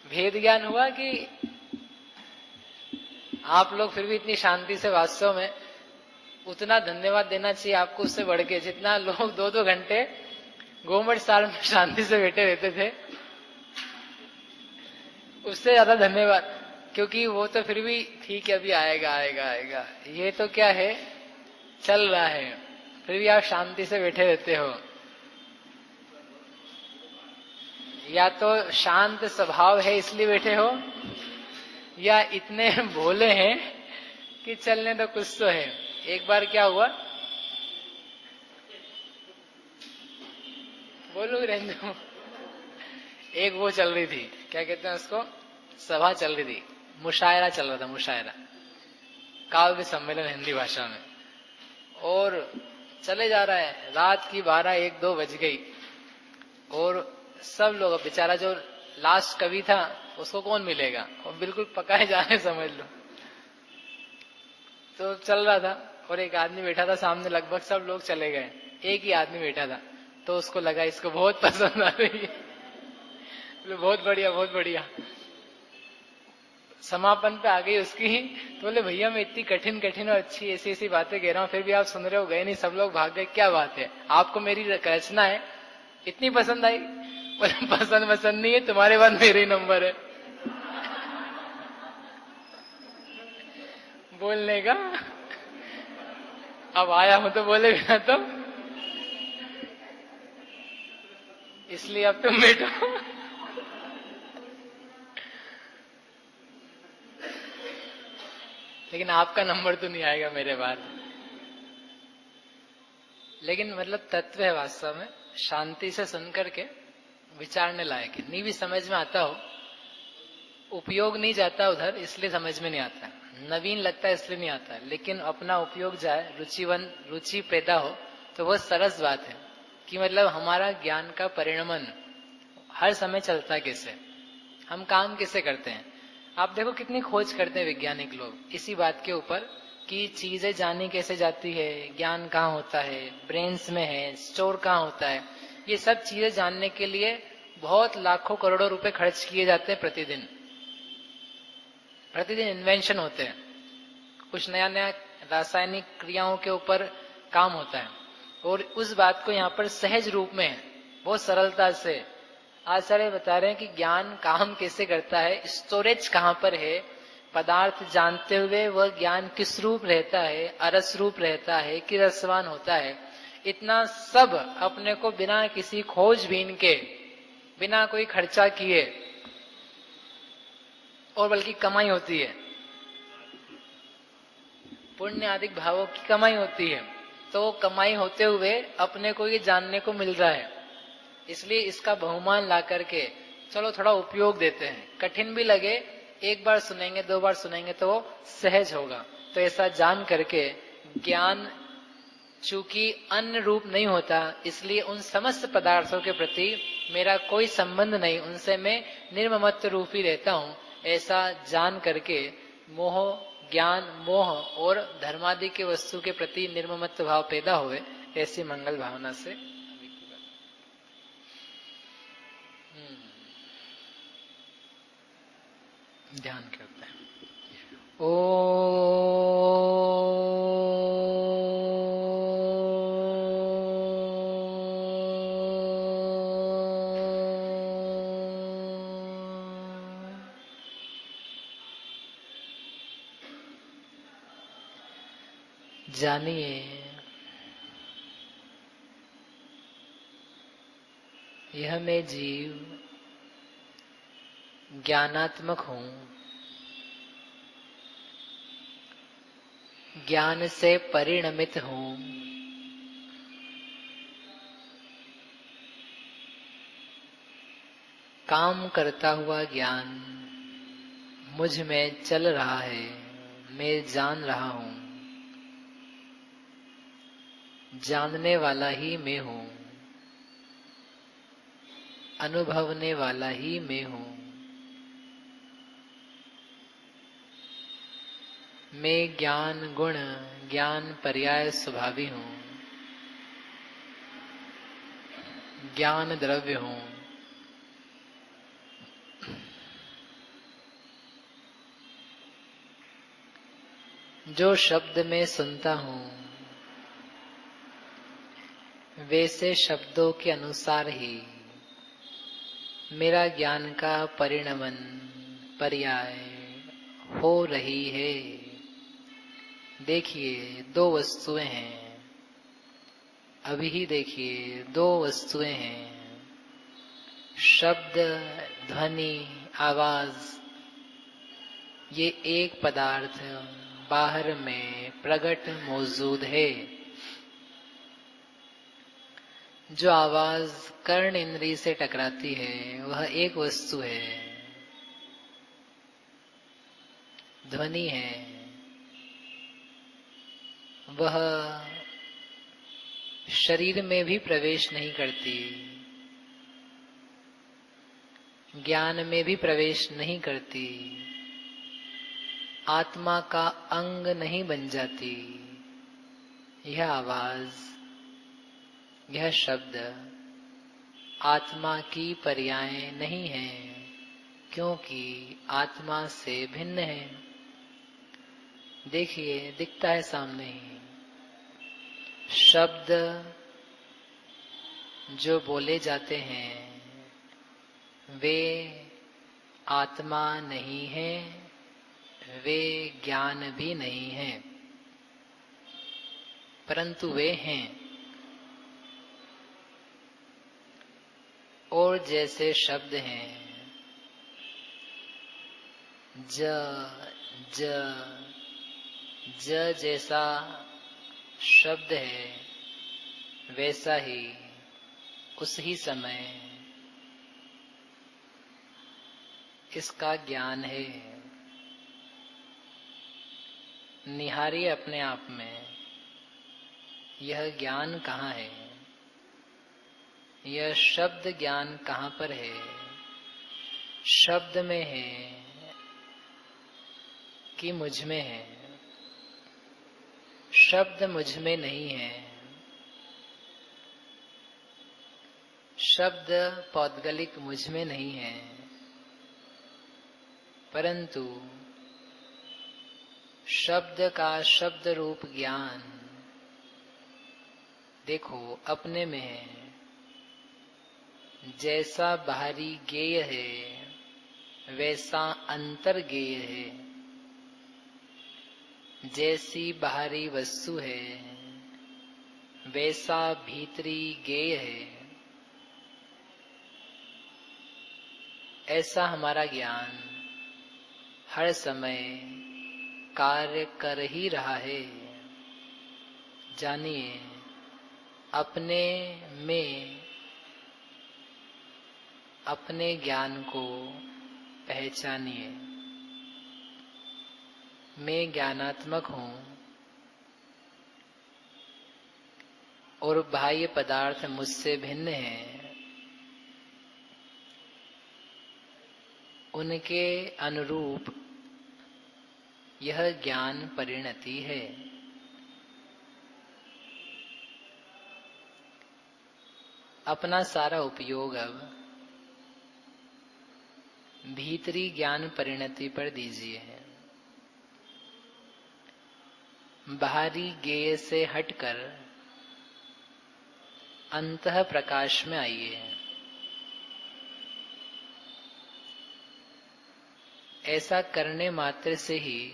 भेद ज्ञान हुआ कि आप लोग फिर भी इतनी शांति से, वास्तव में उतना धन्यवाद देना चाहिए आपको उससे बढ़ के, जितना लोग 2-2 घंटे गोमट साल में शांति से बैठे रहते थे, उससे ज्यादा धन्यवाद। क्योंकि वो तो फिर भी ठीक है, अभी आएगा आएगा आएगा, ये तो क्या है, चल रहा है, फिर भी आप शांति से बैठे रहते हो। या तो शांत स्वभाव है इसलिए बैठे हो, या इतने भोले हैं कि चलने तो कुछ तो है। एक बार क्या हुआ, बोलू रेंजो, एक वो चल रही थी, क्या कहते हैं उसको, सभा चल रही थी, मुशायरा चल रहा था, मुशायरा, काव्य सम्मेलन हिंदी भाषा में, और चले जा रहा है, रात की 12-1-2 बज गई, और सब लोग, बेचारा जो लास्ट कवि था उसको कौन मिलेगा, और बिल्कुल पकाए जा रहे समझ लो। तो चल रहा था, और एक आदमी बैठा था सामने, लगभग सब लोग चले गए, एक ही आदमी बैठा था। तो उसको लगा इसको बहुत पसंद आ रही है, बहुत बढ़िया बहुत बढ़िया। समापन पे आ गई उसकी, तो बोले भैया मैं इतनी कठिन कठिन और अच्छी ऐसी ऐसी बातें कह रहा हूँ, फिर भी आप सुन रहे हो, गए नहीं, सब लोग भाग गए, क्या बात है, आपको मेरी रचना है इतनी पसंद आई? बोले पसंद नहीं है, तुम्हारे बाद मेरे ही नंबर है बोलने का। अब आया हूं तो बोले बिना तो, इसलिए अब तुम बैठो। लेकिन आपका नंबर तो नहीं आएगा मेरे बाद। लेकिन मतलब तत्व है वास्तव में, शांति से सुन करके विचारने लायक है। नहीं भी समझ में आता हो, उपयोग नहीं जाता उधर इसलिए समझ में नहीं आता, नवीन लगता है इसलिए नहीं आता, लेकिन अपना उपयोग जाए, रुचि पैदा हो, तो वह सरस बात है कि मतलब हमारा ज्ञान का परिणमन हर समय चलता कैसे, हम काम कैसे करते हैं। आप देखो कितनी खोज करते हैं वैज्ञानिक लोग इसी बात के ऊपर कि चीजें जानी कैसे जाती है, ज्ञान कहाँ होता है, ब्रेन्स में है, स्टोर कहाँ होता है। ये सब चीजें जानने के लिए बहुत लाखों करोड़ों रुपए खर्च किए जाते हैं प्रतिदिन। प्रतिदिन इन्वेंशन होते हैं, कुछ नया नया रासायनिक क्रियाओं के ऊपर काम होता है, और उस बात को यहाँ पर सहज रूप में बहुत सरलता से आचार्य बता रहे हैं कि ज्ञान काम कैसे करता है, स्टोरेज कहाँ पर है, पदार्थ जानते हुए वह ज्ञान किस रूप रहता है, अरस रूप रहता है कि रसवान होता है। इतना सब अपने को बिना किसी खोजबीन के, बिना कोई खर्चा किए, और बल्कि कमाई होती है, पुण्य आदि भावों की कमाई होती है। तो कमाई होते हुए अपने को ये जानने को मिल रहा है, इसलिए इसका बहुमान ला करके चलो थोड़ा उपयोग देते हैं, कठिन भी लगे, एक बार सुनेंगे 2 बार सुनेंगे तो वो सहज होगा। तो ऐसा जान करके ज्ञान चूंकि अन्य रूप नहीं होता, इसलिए उन समस्त पदार्थों के प्रति मेरा कोई संबंध नहीं, उनसे मैं निर्ममत्व रूप ही रहता हूं। ऐसा जान करके मोह, ज्ञान, मोह और धर्मादि के वस्तु के प्रति निर्ममत्व भाव पैदा हुए, ऐसी मंगल भावना से ध्यान करते हैं। जानिए यह मैं जीव ज्ञानात्मक हूं, ज्ञान से परिणमित हूं, काम करता हुआ ज्ञान मुझ में चल रहा है, मैं जान रहा हूं, जानने वाला ही मैं हूं। अनुभवने वाला ही मैं हूं। मैं ज्ञान गुण ज्ञान पर्याय स्वभावी हूं, ज्ञान द्रव्य हूं। जो शब्द मैं सुनता हूं वैसे शब्दों के अनुसार ही मेरा ज्ञान का परिणमन पर्याय हो रही है। देखिए दो वस्तुएं हैं, अभी ही देखिए दो वस्तुएं हैं, शब्द ध्वनि आवाज। ये एक पदार्थ बाहर में प्रकट मौजूद है। जो आवाज कर्ण इंद्रिय से टकराती है वह एक वस्तु है, ध्वनि है। वह शरीर में भी प्रवेश नहीं करती, ज्ञान में भी प्रवेश नहीं करती, आत्मा का अंग नहीं बन जाती। यह आवाज, यह शब्द आत्मा की पर्याय नहीं है, क्योंकि आत्मा से भिन्न है। देखिए दिखता है सामने ही, शब्द जो बोले जाते हैं वे आत्मा नहीं है, वे ज्ञान भी नहीं है, परंतु वे हैं। और जैसे शब्द हैं ज ज ज जैसा शब्द है, वैसा ही उस ही समय इसका ज्ञान है। निहारिए अपने आप में, यह ज्ञान कहाँ है, यह शब्द ज्ञान कहाँ पर है। शब्द में है कि मुझ में है? शब्द मुझ में नहीं है। शब्द पौद्गलिक मुझ में नहीं है, परंतु शब्द का शब्द रूप ज्ञान देखो अपने में है। जैसा बाहरी ज्ञेय है वैसा अंतर ज्ञेय है। जैसी बाहरी वस्तु है वैसा भीतरी ज्ञेय है। ऐसा हमारा ज्ञान हर समय कार्य कर ही रहा है। जानिए अपने में अपने ज्ञान को पहचानिए। मैं ज्ञानात्मक हूं और बाह्य पदार्थ मुझसे भिन्न हैं। उनके अनुरूप यह ज्ञान परिणति है। अपना सारा उपयोग अब भीतरी ज्ञान परिणति पर दीजिए। बाहरी ज्ञेय से हटकर अंतः प्रकाश में आइए। ऐसा करने मात्र से ही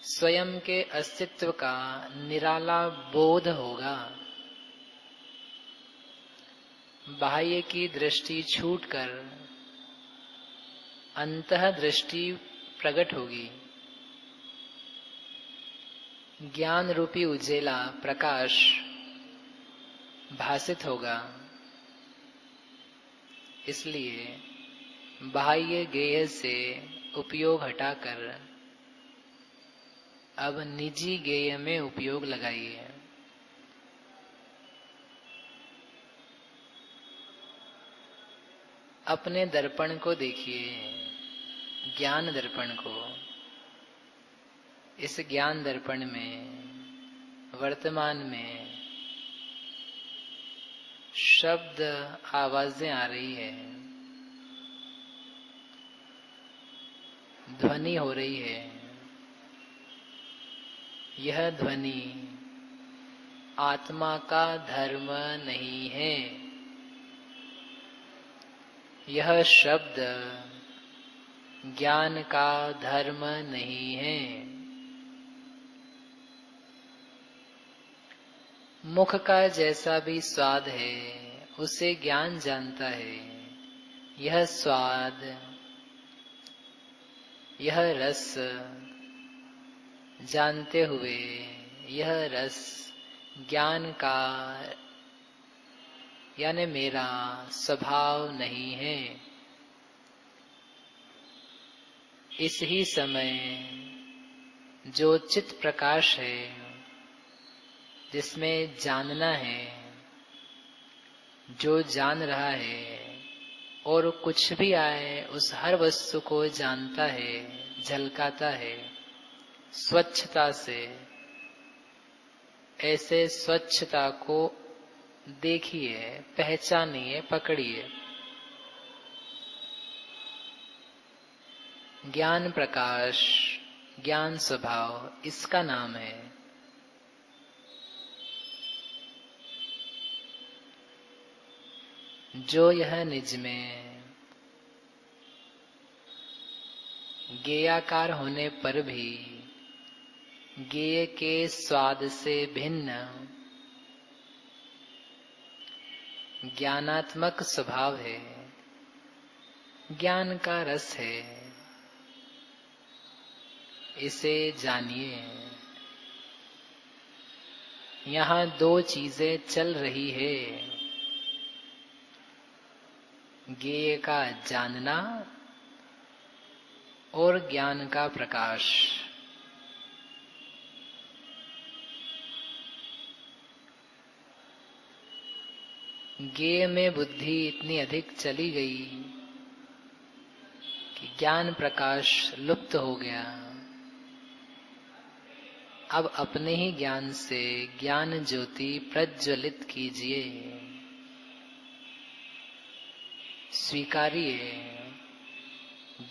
स्वयं के अस्तित्व का निराला बोध होगा। बाह्य की दृष्टि छूटकर अंतः दृष्टि प्रकट होगी। ज्ञान रूपी उजेला प्रकाश भासित होगा। इसलिए बाह्य ज्ञेय से उपयोग हटाकर अब निजी ज्ञेय में उपयोग लगाइए। अपने दर्पण को देखिए, ज्ञान दर्पण को। इस ज्ञान दर्पण में वर्तमान में शब्द आवाजें आ रही है, ध्वनि हो रही है। यह ध्वनि आत्मा का धर्म नहीं है। यह शब्द ज्ञान का धर्म नहीं है। मुख का जैसा भी स्वाद है उसे ज्ञान जानता है। यह स्वाद, यह रस जानते हुए यह रस ज्ञान का यानी मेरा स्वभाव नहीं है। इस ही समय जो चित्त प्रकाश है, जिसमें जानना है, जो जान रहा है और कुछ भी आए उस हर वस्तु को जानता है, झलकाता है स्वच्छता से। ऐसे स्वच्छता को देखिए, पहचानिए, पकड़िए। ज्ञान प्रकाश, ज्ञान स्वभाव, इसका नाम है। जो यह निज में गेयाकार होने पर भी गेय के स्वाद से भिन्न ज्ञानात्मक स्वभाव है, ज्ञान का रस है, इसे जानिए। यहाँ दो चीजें चल रही है, ज्ञेय का जानना और ज्ञान का प्रकाश। ज्ञेय में बुद्धि इतनी अधिक चली गई कि ज्ञान प्रकाश लुप्त हो गया। अब अपने ही ज्ञान से ज्ञान ज्योति प्रज्वलित कीजिए, स्वीकारिए।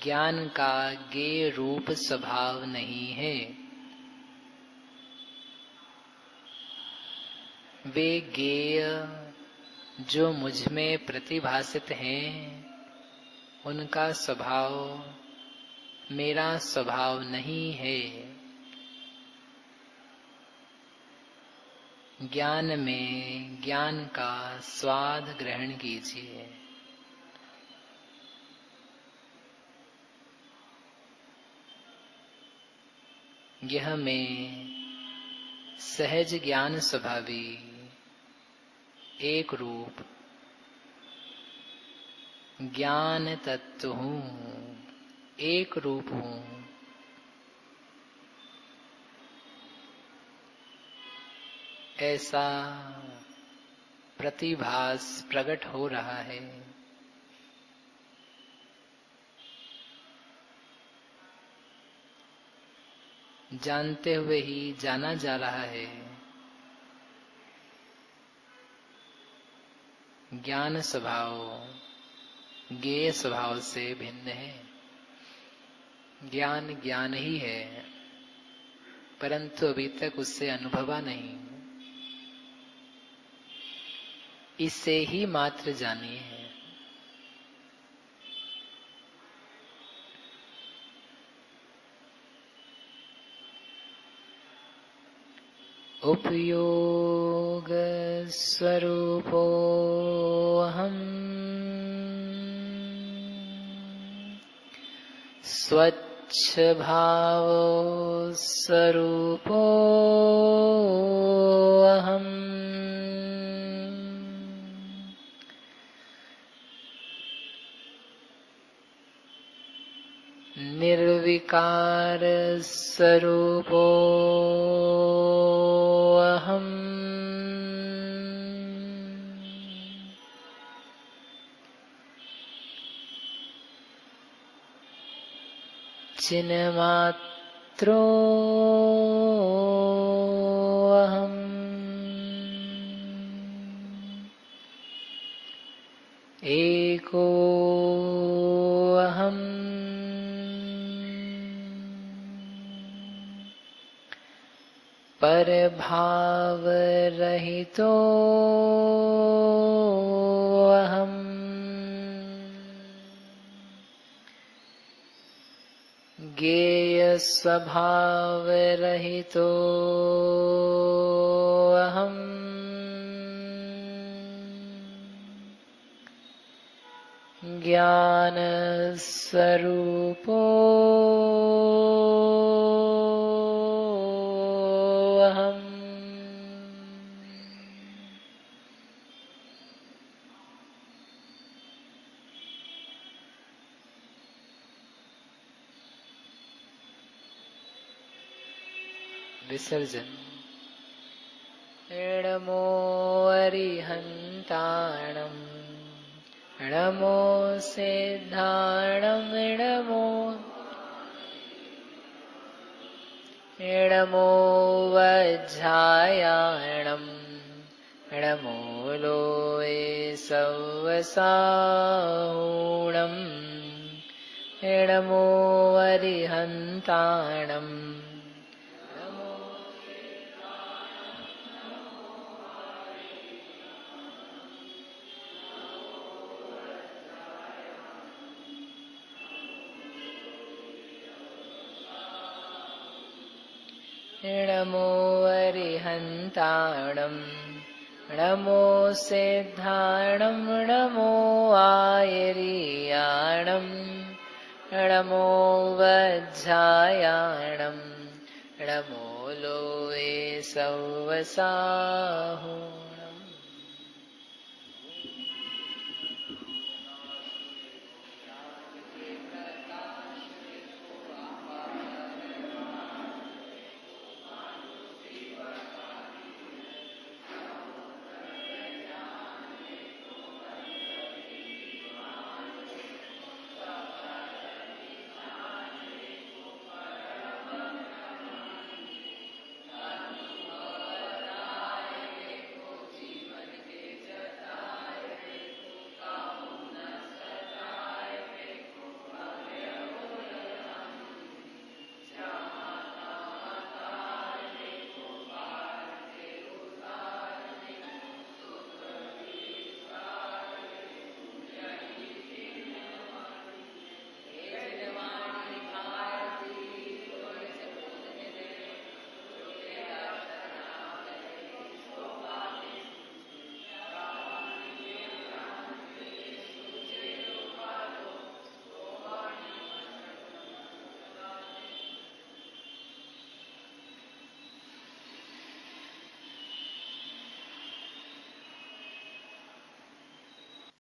ज्ञान का गेय रूप स्वभाव नहीं है। वे गेय जो मुझ में प्रतिभासित हैं, उनका स्वभाव मेरा स्वभाव नहीं है। ज्ञान में ज्ञान का स्वाद ग्रहण कीजिए। यह में सहज ज्ञान स्वभावी एक रूप ज्ञान तत्व हूँ, एक रूप हूँ। ऐसा प्रतिभास प्रकट हो रहा है। जानते हुए ही जाना जा रहा है। ज्ञान स्वभाव ज्ञेय स्वभाव से भिन्न है। ज्ञान ज्ञान ही है, परंतु अभी तक उससे अनुभवा नहीं। इसे ही मात्र जानिए। उपयोग स्वरूपो अहम् स्वच्छ भाव स्वरूपो अहम् निर्विकार स्वरूपो अहम् चिन्मात्रोऽहम् एकोऽहम् परभावरहितोऽहम् ज्ञेयस्वभावरहितोऽहम् ज्ञानस्वरूपोऽहम् विसर्जन। नमो अरिहन्ताणम् नमो सिद्धाणम् नमो वज्रायाणम् नमो लोये सवसाहूणम् नमो अरिहन्ताणम् नमो अरिहन्ताणम् नमो सिद्धाणम् नमो आयर्याणम् नमो वज्रायाणम् नमो लोये सवसाहूणम्